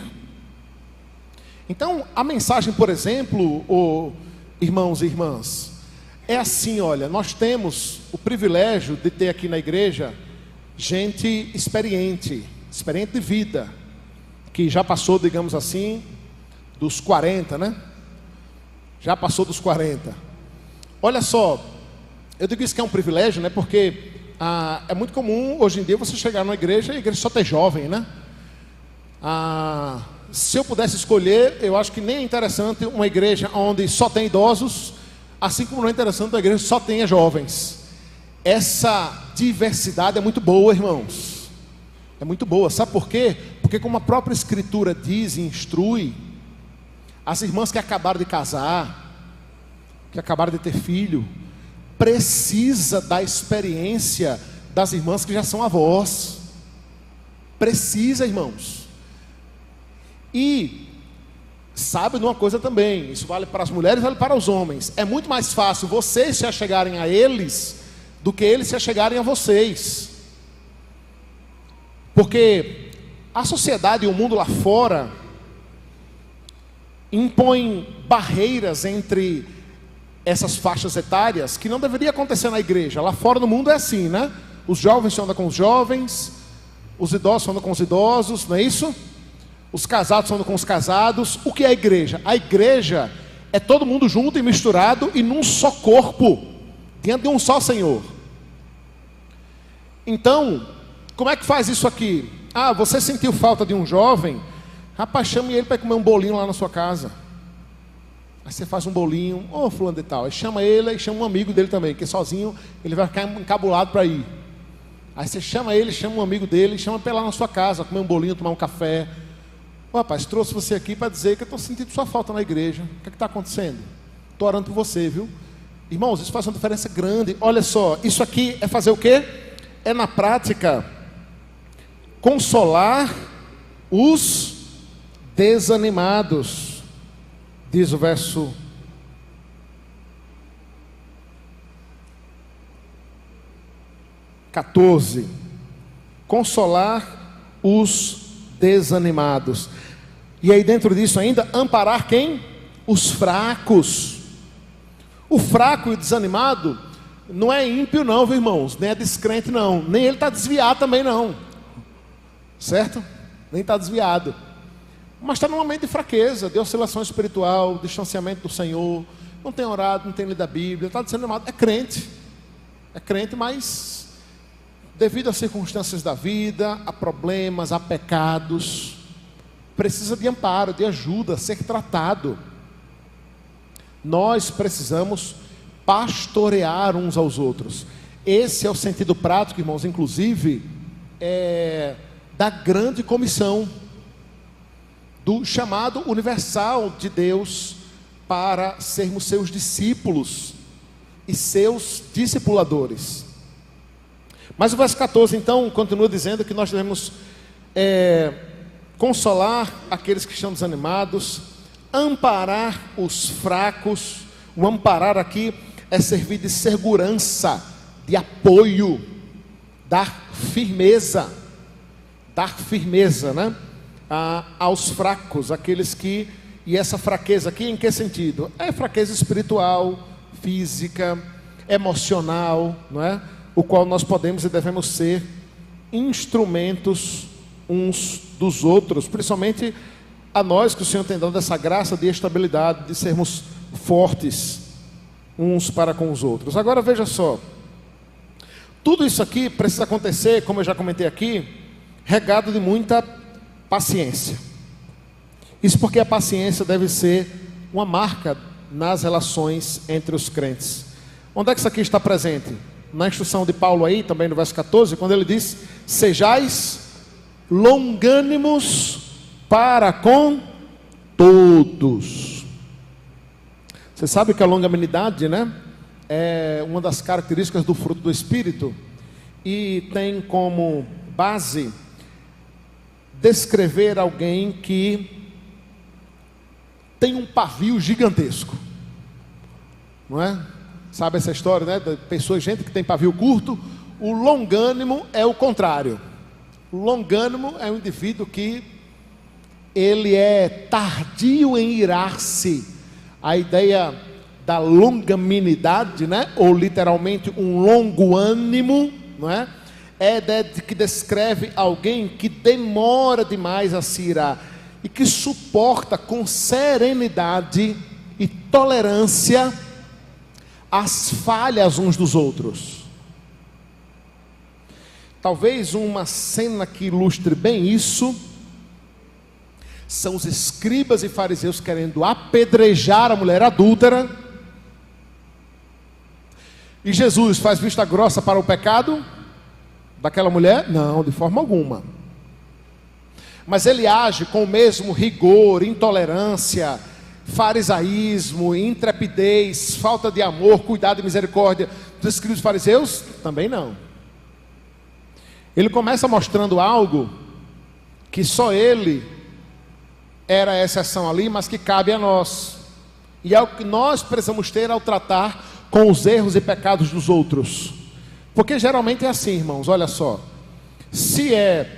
Então, a mensagem, por exemplo, irmãos e irmãs, É assim, olha, nós temos o privilégio de ter aqui na igreja gente experiente de vida, que já passou, digamos assim, dos 40, né? Já passou dos 40. Olha só, eu digo isso que é um privilégio, né? Porque é muito comum hoje em dia você chegar numa igreja e a igreja só ter jovem, né? Se eu pudesse escolher, eu acho que nem é interessante uma igreja onde só tem idosos, assim como não é interessante uma igreja que só tenha jovens. Essa diversidade é muito boa, irmãos. É muito boa. Sabe por quê? Porque como a própria Escritura diz e instrui, as irmãs que acabaram de casar, que acabaram de ter filho, precisa da experiência das irmãs que já são avós. Precisa, irmãos. E sabe de uma coisa também, isso vale para as mulheres, vale para os homens. É muito mais fácil vocês se achegarem a eles do que eles se achegarem a vocês. Porque a sociedade e o mundo lá fora impõem barreiras entre essas faixas etárias que não deveria acontecer na igreja. Lá fora no mundo é assim, né? Os jovens andam com os jovens, os idosos andam com os idosos, não é isso? Os casados andam com os casados. O que é a igreja? A igreja é todo mundo junto e misturado e num só corpo, diante de um só Senhor. Então, como é que faz isso aqui? Você sentiu falta de um jovem? Rapaz, chame ele para comer um bolinho lá na sua casa. Aí você faz um bolinho, fulano de tal. Aí chama ele e chama um amigo dele também, que sozinho ele vai ficar encabulado para ir. Aí você chama ele, chama um amigo dele, chama para ir lá na sua casa, comer um bolinho, tomar um café. Rapaz, trouxe você aqui para dizer que eu estou sentindo sua falta na igreja. O que está acontecendo? Estou orando por você, viu? Irmãos, isso faz uma diferença grande. Olha só, isso aqui é fazer o quê? É na prática consolar os desanimados. Diz o verso 14. Consolar os desanimados. E aí dentro disso ainda, amparar quem? Os fracos. O fraco e o desanimado não é ímpio não, viu, irmãos? Nem é descrente não. Nem ele está desviado também não. Certo? Nem está desviado. Mas está num momento de fraqueza, de oscilação espiritual, distanciamento do Senhor. Não tem orado, não tem lido a Bíblia, está desanimado. É crente, mas devido às circunstâncias da vida, a problemas, a pecados, precisa de amparo, de ajuda, ser tratado. Nós precisamos pastorear uns aos outros. Esse é o sentido prático, irmãos, inclusive, da grande comissão, do chamado universal de Deus para sermos seus discípulos e seus discipuladores. Mas o verso 14 então continua dizendo que nós devemos consolar aqueles que estão desanimados, amparar os fracos. O amparar aqui é servir de segurança, de apoio, dar firmeza, né? Aos fracos, aqueles que, e essa fraqueza aqui em que sentido? É fraqueza espiritual, física, emocional, não é? O qual nós podemos e devemos ser instrumentos uns dos outros, principalmente a nós que o Senhor tem dado essa graça de estabilidade, de sermos fortes uns para com os outros. Agora veja só, tudo isso aqui precisa acontecer, como eu já comentei aqui, regado de muita paciência. Isso porque a paciência deve ser uma marca nas relações entre os crentes. Onde é que isso aqui está presente? Na instrução de Paulo aí, também no verso 14, quando ele diz: sejais longânimos para com todos. Você sabe que a longanimidade, né, é uma das características do fruto do Espírito, e tem como base descrever alguém que tem um pavio gigantesco, não é? Sabe essa história, né? Da pessoa, gente que tem pavio curto. O longânimo é o contrário. O longânimo é um indivíduo que ele é tardio em irar-se. A ideia da longanimidade, né? Ou literalmente um longo ânimo, não é? É a ideia de que descreve alguém que demora demais a se irar e que suporta com serenidade e tolerância as falhas uns dos outros. Talvez uma cena que ilustre bem isso são os escribas e fariseus querendo apedrejar a mulher adúltera. E Jesus faz vista grossa para o pecado daquela mulher? Não, de forma alguma. Mas ele age com o mesmo rigor, intolerância, farisaísmo, intrepidez, falta de amor, cuidado e misericórdia dos escribas e fariseus? Também não. Ele começa mostrando algo que só ele era a exceção ali, mas que cabe a nós. E é o que nós precisamos ter ao tratar com os erros e pecados dos outros. Porque geralmente é assim, irmãos, olha só. Se é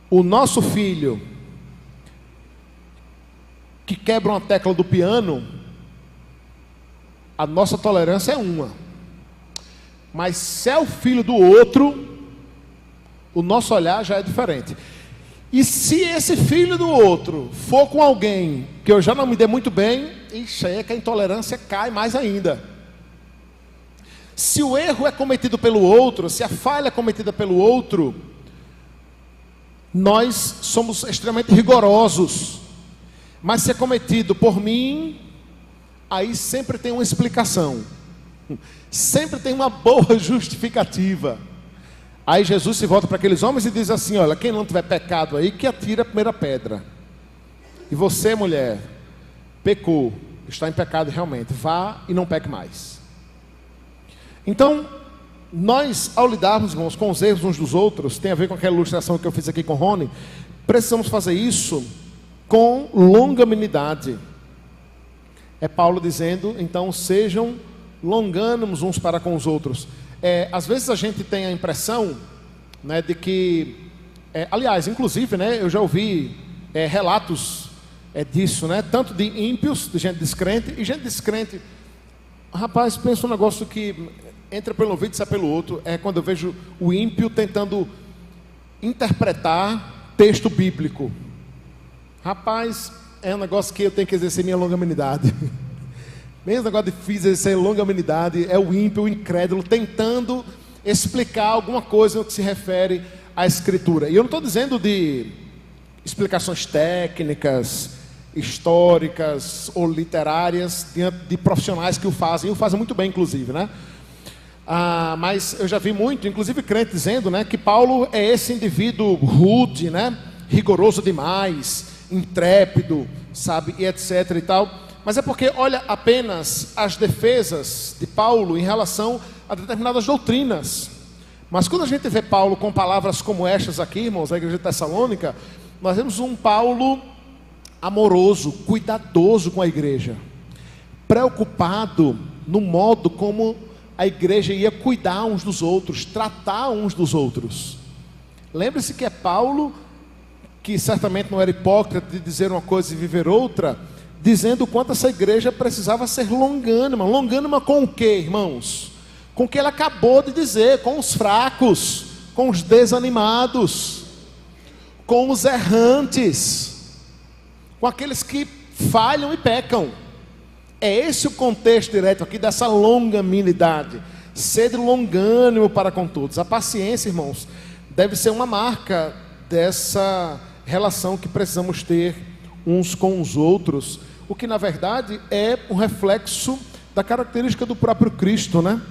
o nosso filho que quebra uma tecla do piano, a nossa tolerância é uma. Mas se é o filho do outro, o nosso olhar já é diferente. E se esse filho do outro for com alguém que eu já não me dei muito bem, ixi, aí é que a intolerância cai mais ainda. Se o erro é cometido pelo outro, se a falha é cometida pelo outro, nós somos extremamente rigorosos. Mas se é cometido por mim, aí sempre tem uma explicação. Sempre tem uma boa justificativa. Aí Jesus se volta para aqueles homens e diz assim: olha, quem não tiver pecado aí, que atire a primeira pedra. E você, mulher, pecou, está em pecado realmente, vá e não peque mais. Então, nós, ao lidarmos, irmãos, com os erros uns dos outros, tem a ver com aquela ilustração que eu fiz aqui com o Rony, precisamos fazer isso com longanimidade. É Paulo dizendo, então, sejam longânimos uns para com os outros. Às vezes a gente tem a impressão, né, de que, aliás, inclusive, né, eu já ouvi relatos disso, né, tanto de ímpios, de gente descrente, e gente descrente. Rapaz, pensa um negócio que entra pelo ouvido e sai pelo outro, é quando eu vejo o ímpio tentando interpretar texto bíblico. Rapaz, é um negócio que eu tenho que exercer minha longanimidade. Mesmo negócio difícil de exercer longanimidade, é o ímpio, o incrédulo, tentando explicar alguma coisa no que se refere à Escritura. E eu não estou dizendo de explicações técnicas, históricas ou literárias diante de profissionais que o fazem muito bem, inclusive, né? Mas eu já vi muito, inclusive crente dizendo, né, que Paulo é esse indivíduo rude, né, rigoroso demais, intrépido, sabe, e etc e tal. Mas é porque olha apenas as defesas de Paulo em relação a determinadas doutrinas. Mas quando a gente vê Paulo com palavras como estas aqui, irmãos, da igreja de Tessalônica, nós vemos um Paulo amoroso, cuidadoso com a igreja, preocupado no modo como a igreja ia cuidar uns dos outros, tratar uns dos outros. Lembre-se que é Paulo, que certamente não era hipócrita de dizer uma coisa e viver outra, dizendo o quanto essa igreja precisava ser longânima. Longânima com o quê, irmãos? Com o que ele acabou de dizer, com os fracos, com os desanimados, com os errantes, com aqueles que falham e pecam. É esse o contexto direto aqui dessa longanimidade. Sede longânimo para com todos. A paciência, irmãos, deve ser uma marca dessa relação que precisamos ter uns com os outros, o que na verdade é um reflexo da característica do próprio Cristo, né?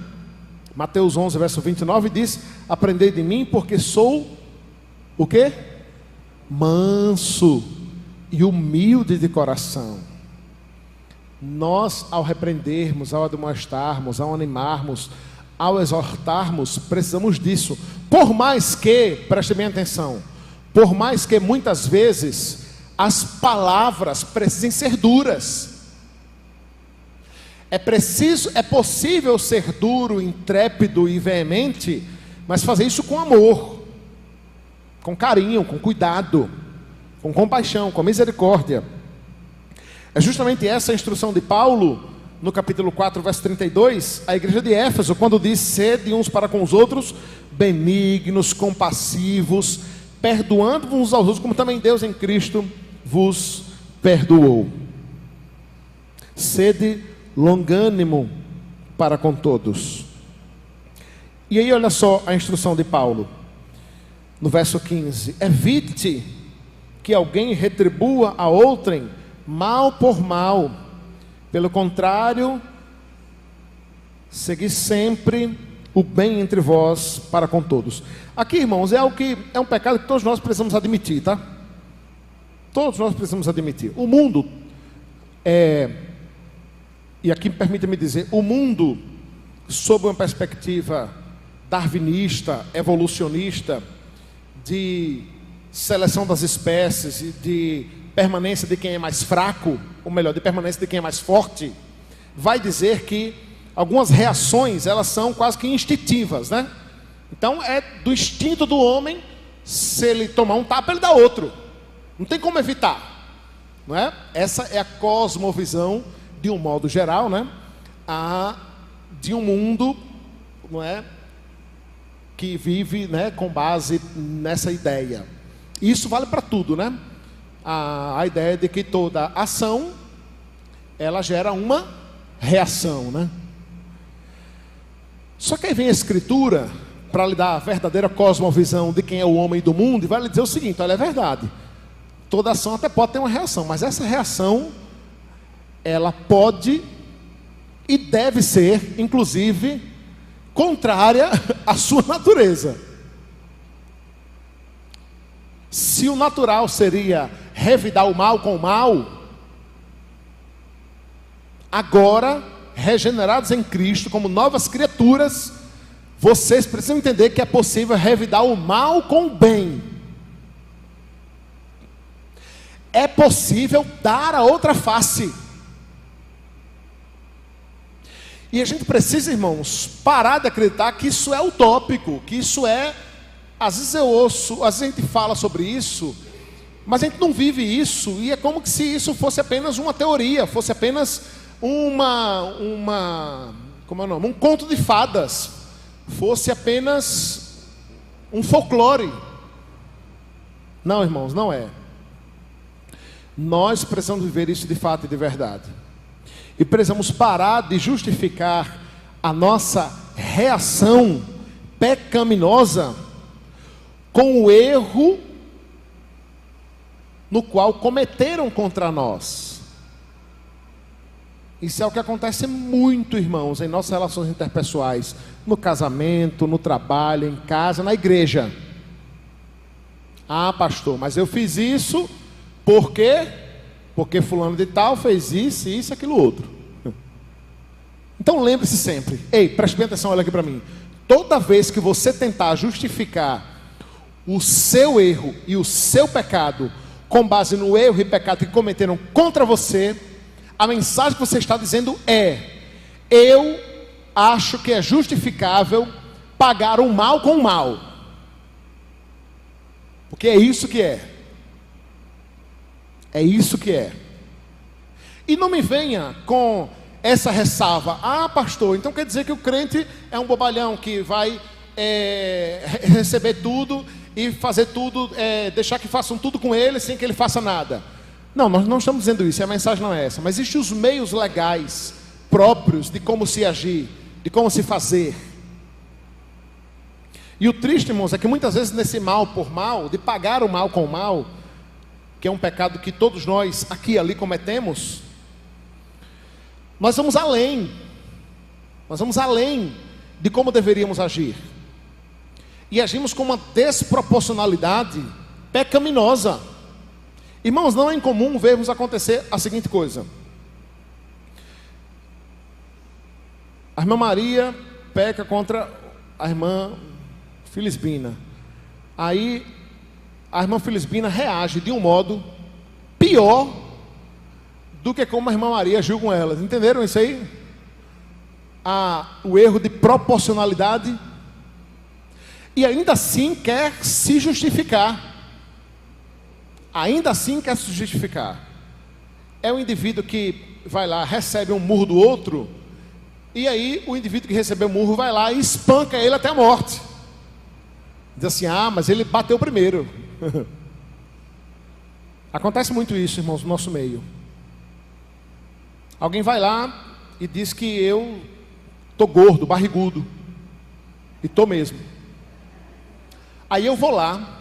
Mateus 11, verso 29 diz: aprendei de mim, porque sou o quê? Manso e humilde de coração. Nós, ao repreendermos, ao admoestarmos, ao animarmos, ao exortarmos, precisamos disso. Por mais que, preste bem atenção, por mais que muitas vezes as palavras precisem ser duras. É possível ser duro, intrépido e veemente, mas fazer isso com amor, com carinho, com cuidado, com compaixão, com misericórdia. É justamente essa a instrução de Paulo, no capítulo 4, verso 32, à igreja de Éfeso, quando diz: sede uns para com os outros, benignos, compassivos, perdoando uns aos outros, como também Deus em Cristo vos perdoou. Sede longânimo para com todos. E aí olha só a instrução de Paulo, no verso 15: evite que alguém retribua a outrem mal por mal. Pelo contrário, segui sempre o bem entre vós para com todos. Aqui, irmãos, é um pecado que todos nós precisamos admitir, tá? Todos nós precisamos admitir. O mundo e aqui permita-me dizer, o mundo, sob uma perspectiva darwinista, evolucionista, de seleção das espécies e de permanência de quem é mais fraco, ou melhor, de permanência de quem é mais forte, vai dizer que algumas reações, elas são quase que instintivas, né? Então é do instinto do homem, se ele tomar um tapa, ele dá outro, não tem como evitar, não é? Essa é a cosmovisão, de um modo geral, né? De um mundo, não é? Que vive, né, com base nessa ideia. Isso vale para tudo, né? A ideia de que toda ação, ela gera uma reação, né? Só que aí vem a Escritura para lhe dar a verdadeira cosmovisão de quem é o homem do mundo, e vai lhe dizer o seguinte: olha, é verdade, toda ação até pode ter uma reação, mas essa reação, ela pode e deve ser, inclusive, contrária à sua natureza. Se o natural seria revidar o mal com o mal, agora, regenerados em Cristo, como novas criaturas, vocês precisam entender que é possível revidar o mal com o bem. É possível dar a outra face. E a gente precisa, irmãos, parar de acreditar que isso é utópico, que isso é... Às vezes eu ouço, às vezes a gente fala sobre isso, mas a gente não vive isso, e é como se isso fosse apenas uma teoria, fosse apenas como é o nome? Um conto de fadas, fosse apenas um folclore. Não, irmãos, não é. Nós precisamos viver isso de fato e de verdade. E precisamos parar de justificar a nossa reação pecaminosa com o erro no qual cometeram contra nós. Isso é o que acontece muito, irmãos, em nossas relações interpessoais, no casamento, no trabalho, em casa, na igreja. Ah, pastor, mas eu fiz isso porque fulano de tal fez isso, aquilo outro. Então lembre-se sempre, ei, preste bem atenção, olha aqui para mim. Toda vez que você tentar justificar o seu erro e o seu pecado com base no erro e pecado que cometeram contra você, a mensagem que você está dizendo é: eu acho que é justificável pagar o mal com o mal, porque é isso que é. É isso que é. E não me venha com essa ressalva: ah, pastor, então quer dizer que o crente é um bobalhão que vai receber tudo e fazer tudo, deixar que façam tudo com ele sem que ele faça nada. Não, nós não estamos dizendo isso, a mensagem não é essa. Mas existem os meios legais próprios de como se agir, de como se fazer. E o triste, irmãos, é que muitas vezes nesse mal por mal, de pagar o mal com o mal, que é um pecado que todos nós aqui e ali cometemos, nós vamos além de como deveríamos agir, e agimos com uma desproporcionalidade pecaminosa. Irmãos, não é incomum vermos acontecer a seguinte coisa: a irmã Maria peca contra a irmã Filisbina, aí a irmã Filisbina reage de um modo pior do que como a irmã Maria agiu com elas. Entenderam isso aí? O erro de proporcionalidade. E ainda assim quer se justificar. é um indivíduo que vai lá, recebe um murro do outro, e aí o indivíduo que recebeu o murro vai lá e espanca ele até a morte. Diz assim: ah, mas ele bateu primeiro. Acontece muito isso, irmãos, no nosso meio. Alguém vai lá e diz que eu estou gordo, barrigudo. E estou mesmo. Aí eu vou lá,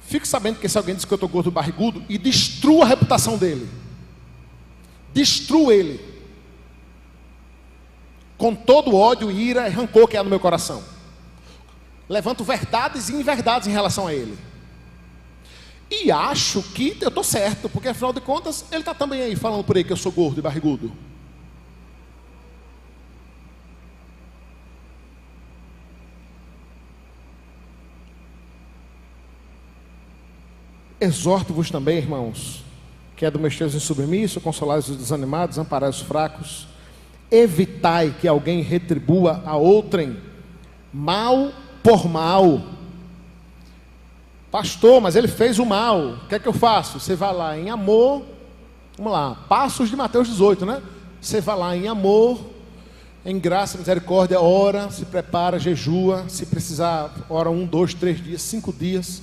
fico sabendo que esse alguém diz que eu estou gordo, barrigudo, e destruo a reputação dele. Destruo ele. Com todo o ódio, ira e rancor que há no meu coração. Levanto verdades e inverdades em relação a ele. E acho que eu estou certo, porque afinal de contas, ele está também aí falando por aí que eu sou gordo e barrigudo. Exorto-vos também, irmãos, que é do mesteiro insubmisso, consolai os desanimados, amparai os fracos, evitai que alguém retribua a outrem mal por mal. Pastor, mas ele fez o mal, o que é que eu faço? Você vai lá em amor, vamos lá, passos de Mateus 18, né? Você vai lá em amor, em graça e misericórdia, ora, se prepara, jejua, se precisar, ora 1, 2, 3 dias, 5 dias,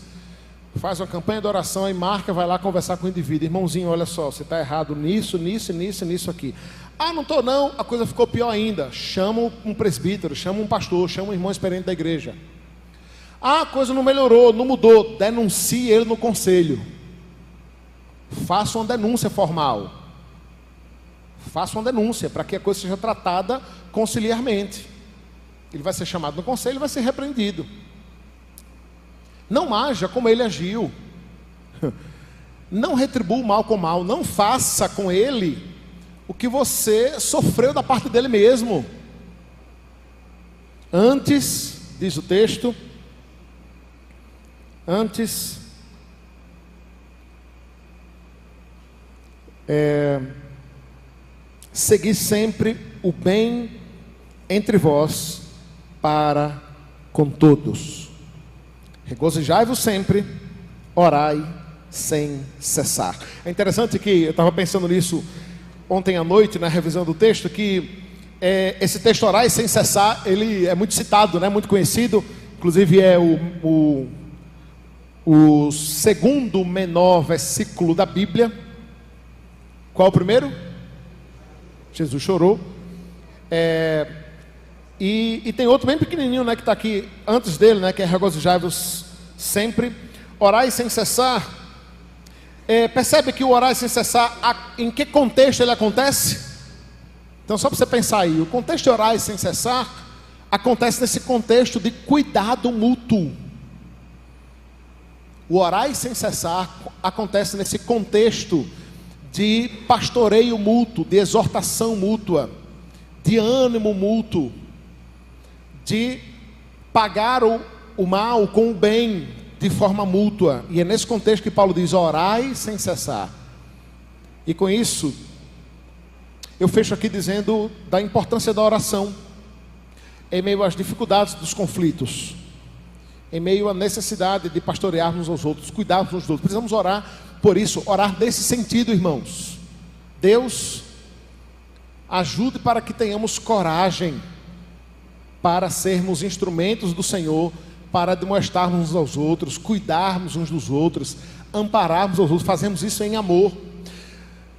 faz uma campanha de oração e marca, vai lá conversar com o indivíduo. Irmãozinho, olha só, você está errado nisso, nisso, nisso, nisso aqui. Ah, não estou não, a coisa ficou pior ainda. Chama um presbítero, chama um pastor, chama um irmão experiente da igreja. Ah, a coisa não melhorou, não mudou. Denuncie ele no conselho. Faça uma denúncia formal. Faça uma denúncia para que a coisa seja tratada conciliarmente. Ele vai ser chamado no conselho e vai ser repreendido. Não haja como ele agiu. Não retribua o mal com o mal. Não faça com ele o que você sofreu da parte dele mesmo. Antes, diz o texto, segui sempre o bem entre vós para com todos. Regozijai-vos sempre, orai sem cessar. É interessante que eu estava pensando nisso ontem à noite, na revisão do texto, que esse texto orai sem cessar, ele é muito citado, né, muito conhecido, inclusive é o segundo menor versículo da Bíblia. Qual o primeiro? Jesus chorou. E tem outro bem pequenininho, né, que está aqui antes dele, né, que é regozijai-vos sempre, orai sem cessar. Percebe que o orar sem cessar, em que contexto ele acontece? Então só para você pensar aí, o contexto de orar sem cessar acontece nesse contexto de cuidado mútuo. O orar sem cessar acontece nesse contexto de pastoreio mútuo, de exortação mútua, de ânimo mútuo, de pagar o mal com o bem de forma mútua. E é nesse contexto que Paulo diz: orai sem cessar. E com isso, eu fecho aqui dizendo da importância da oração em meio às dificuldades dos conflitos, em meio à necessidade de pastorearmos aos outros, cuidarmos uns dos outros. Precisamos orar por isso, orar nesse sentido, irmãos. Deus ajude para que tenhamos coragem para sermos instrumentos do Senhor, para demonstrarmos uns aos outros, cuidarmos uns dos outros, ampararmos aos outros, fazemos isso em amor.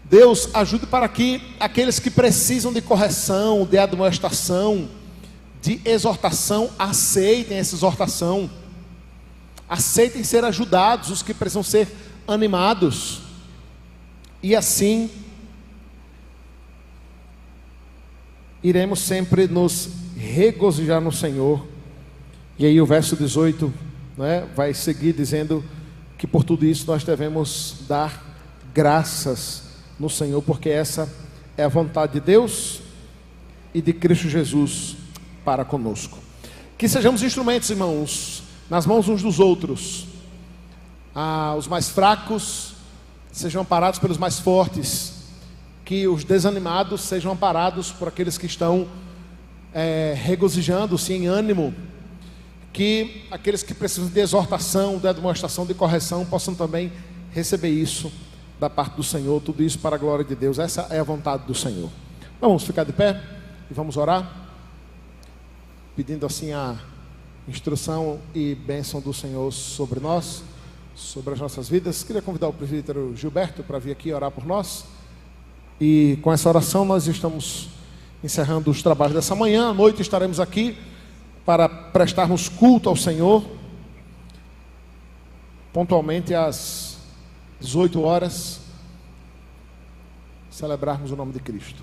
Deus ajude para que aqueles que precisam de correção, de admoestação, de exortação, aceitem essa exortação, aceitem ser ajudados, os que precisam ser animados, e assim iremos sempre nos regozijar no Senhor. E aí o verso 18, né, vai seguir dizendo que por tudo isso nós devemos dar graças no Senhor, porque essa é a vontade de Deus e de Cristo Jesus para conosco. Que sejamos instrumentos, irmãos, nas mãos uns dos outros. Os mais fracos sejam amparados pelos mais fortes, que os desanimados sejam amparados por aqueles que estão regozijando-se em ânimo, que aqueles que precisam de exortação, de demonstração, de correção, possam também receber isso da parte do Senhor, tudo isso para a glória de Deus. Essa é a vontade do Senhor. Vamos ficar de pé e vamos orar, pedindo assim a instrução e bênção do Senhor sobre nós, sobre as nossas vidas. Queria convidar o presbítero Gilberto para vir aqui orar por nós. E com essa oração nós estamos encerrando os trabalhos dessa manhã. À noite estaremos aqui para prestarmos culto ao Senhor, pontualmente às 18 horas, celebrarmos o nome de Cristo.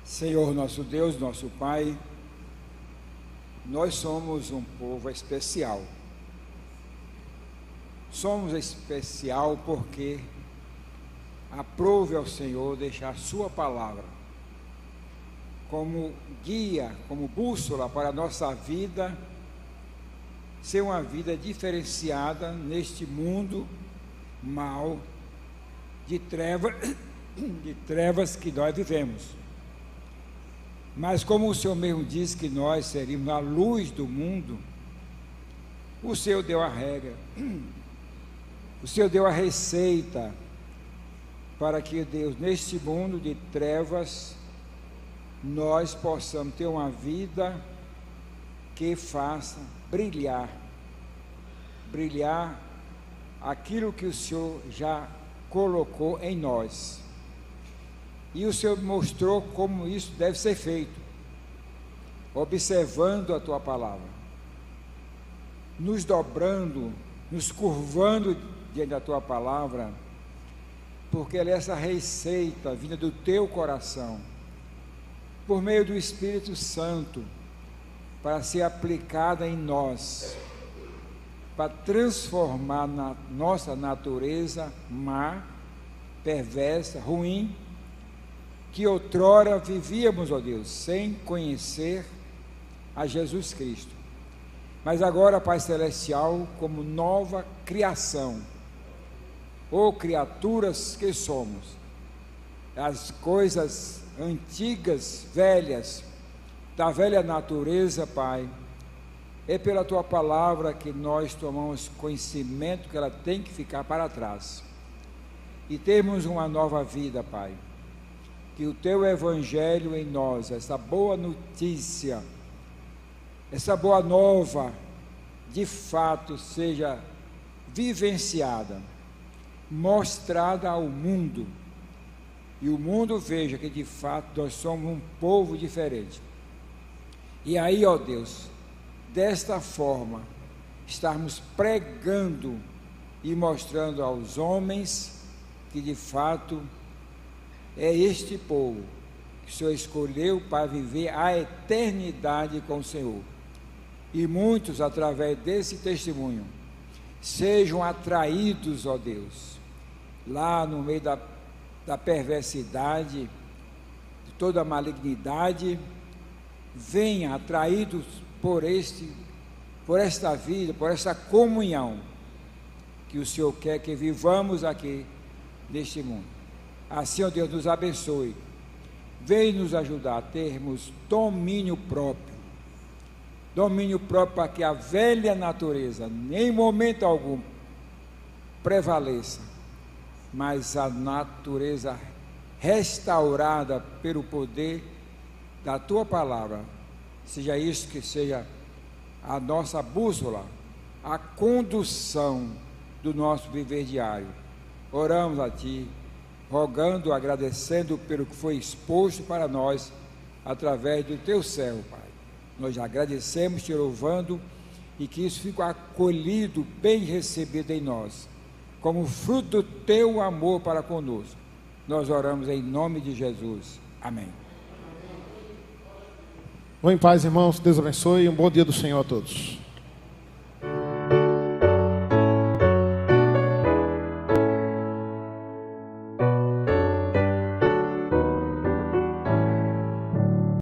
Senhor nosso Deus, nosso Pai, nós somos um povo especial. Somos especial porque aprove ao Senhor deixar sua palavra como guia, como bússola para a nossa vida, ser uma vida diferenciada neste mundo mau, de trevas que nós vivemos. Mas como o Senhor mesmo disse que nós seríamos a luz do mundo, o Senhor deu a regra, o Senhor deu a receita para que, Deus, neste mundo de trevas, nós possamos ter uma vida que faça brilhar aquilo que o Senhor já colocou em nós. E o Senhor mostrou como isso deve ser feito, observando a Tua palavra, nos dobrando, nos curvando diante da Tua palavra, porque ela é essa receita vinda do Teu coração, por meio do Espírito Santo, para ser aplicada em nós, para transformar na nossa natureza má, perversa, ruim, que outrora vivíamos, ó Deus, sem conhecer a Jesus Cristo. Mas agora, Pai Celestial, como nova criação, ou criaturas que somos, as coisas antigas, velhas, da velha natureza, Pai, é pela Tua palavra que nós tomamos conhecimento que ela tem que ficar para trás, e temos uma nova vida, Pai. Que o Teu Evangelho em nós, essa boa notícia, essa boa nova, de fato seja vivenciada, mostrada ao mundo, e o mundo veja que de fato nós somos um povo diferente. E aí, ó Deus, desta forma, estarmos pregando e mostrando aos homens que de fato é este povo que o Senhor escolheu para viver a eternidade com o Senhor. E muitos, através desse testemunho, sejam atraídos, ó Deus, lá no meio da perversidade, de toda a malignidade, venham atraídos por esta vida, por esta comunhão que o Senhor quer que vivamos aqui neste mundo. Assim, ó Deus, nos abençoe, vem nos ajudar a termos domínio próprio para que a velha natureza, em momento algum, prevaleça, mas a natureza restaurada pelo poder da Tua palavra, seja isso que seja a nossa bússola, a condução do nosso viver diário. Oramos a Ti, rogando, agradecendo pelo que foi exposto para nós, através do Teu servo, Pai. Nós agradecemos, Te louvando, e que isso fique acolhido, bem recebido em nós, como fruto do Teu amor para conosco. Nós oramos em nome de Jesus. Amém. Vão em paz, irmãos. Deus abençoe e um bom dia do Senhor a todos.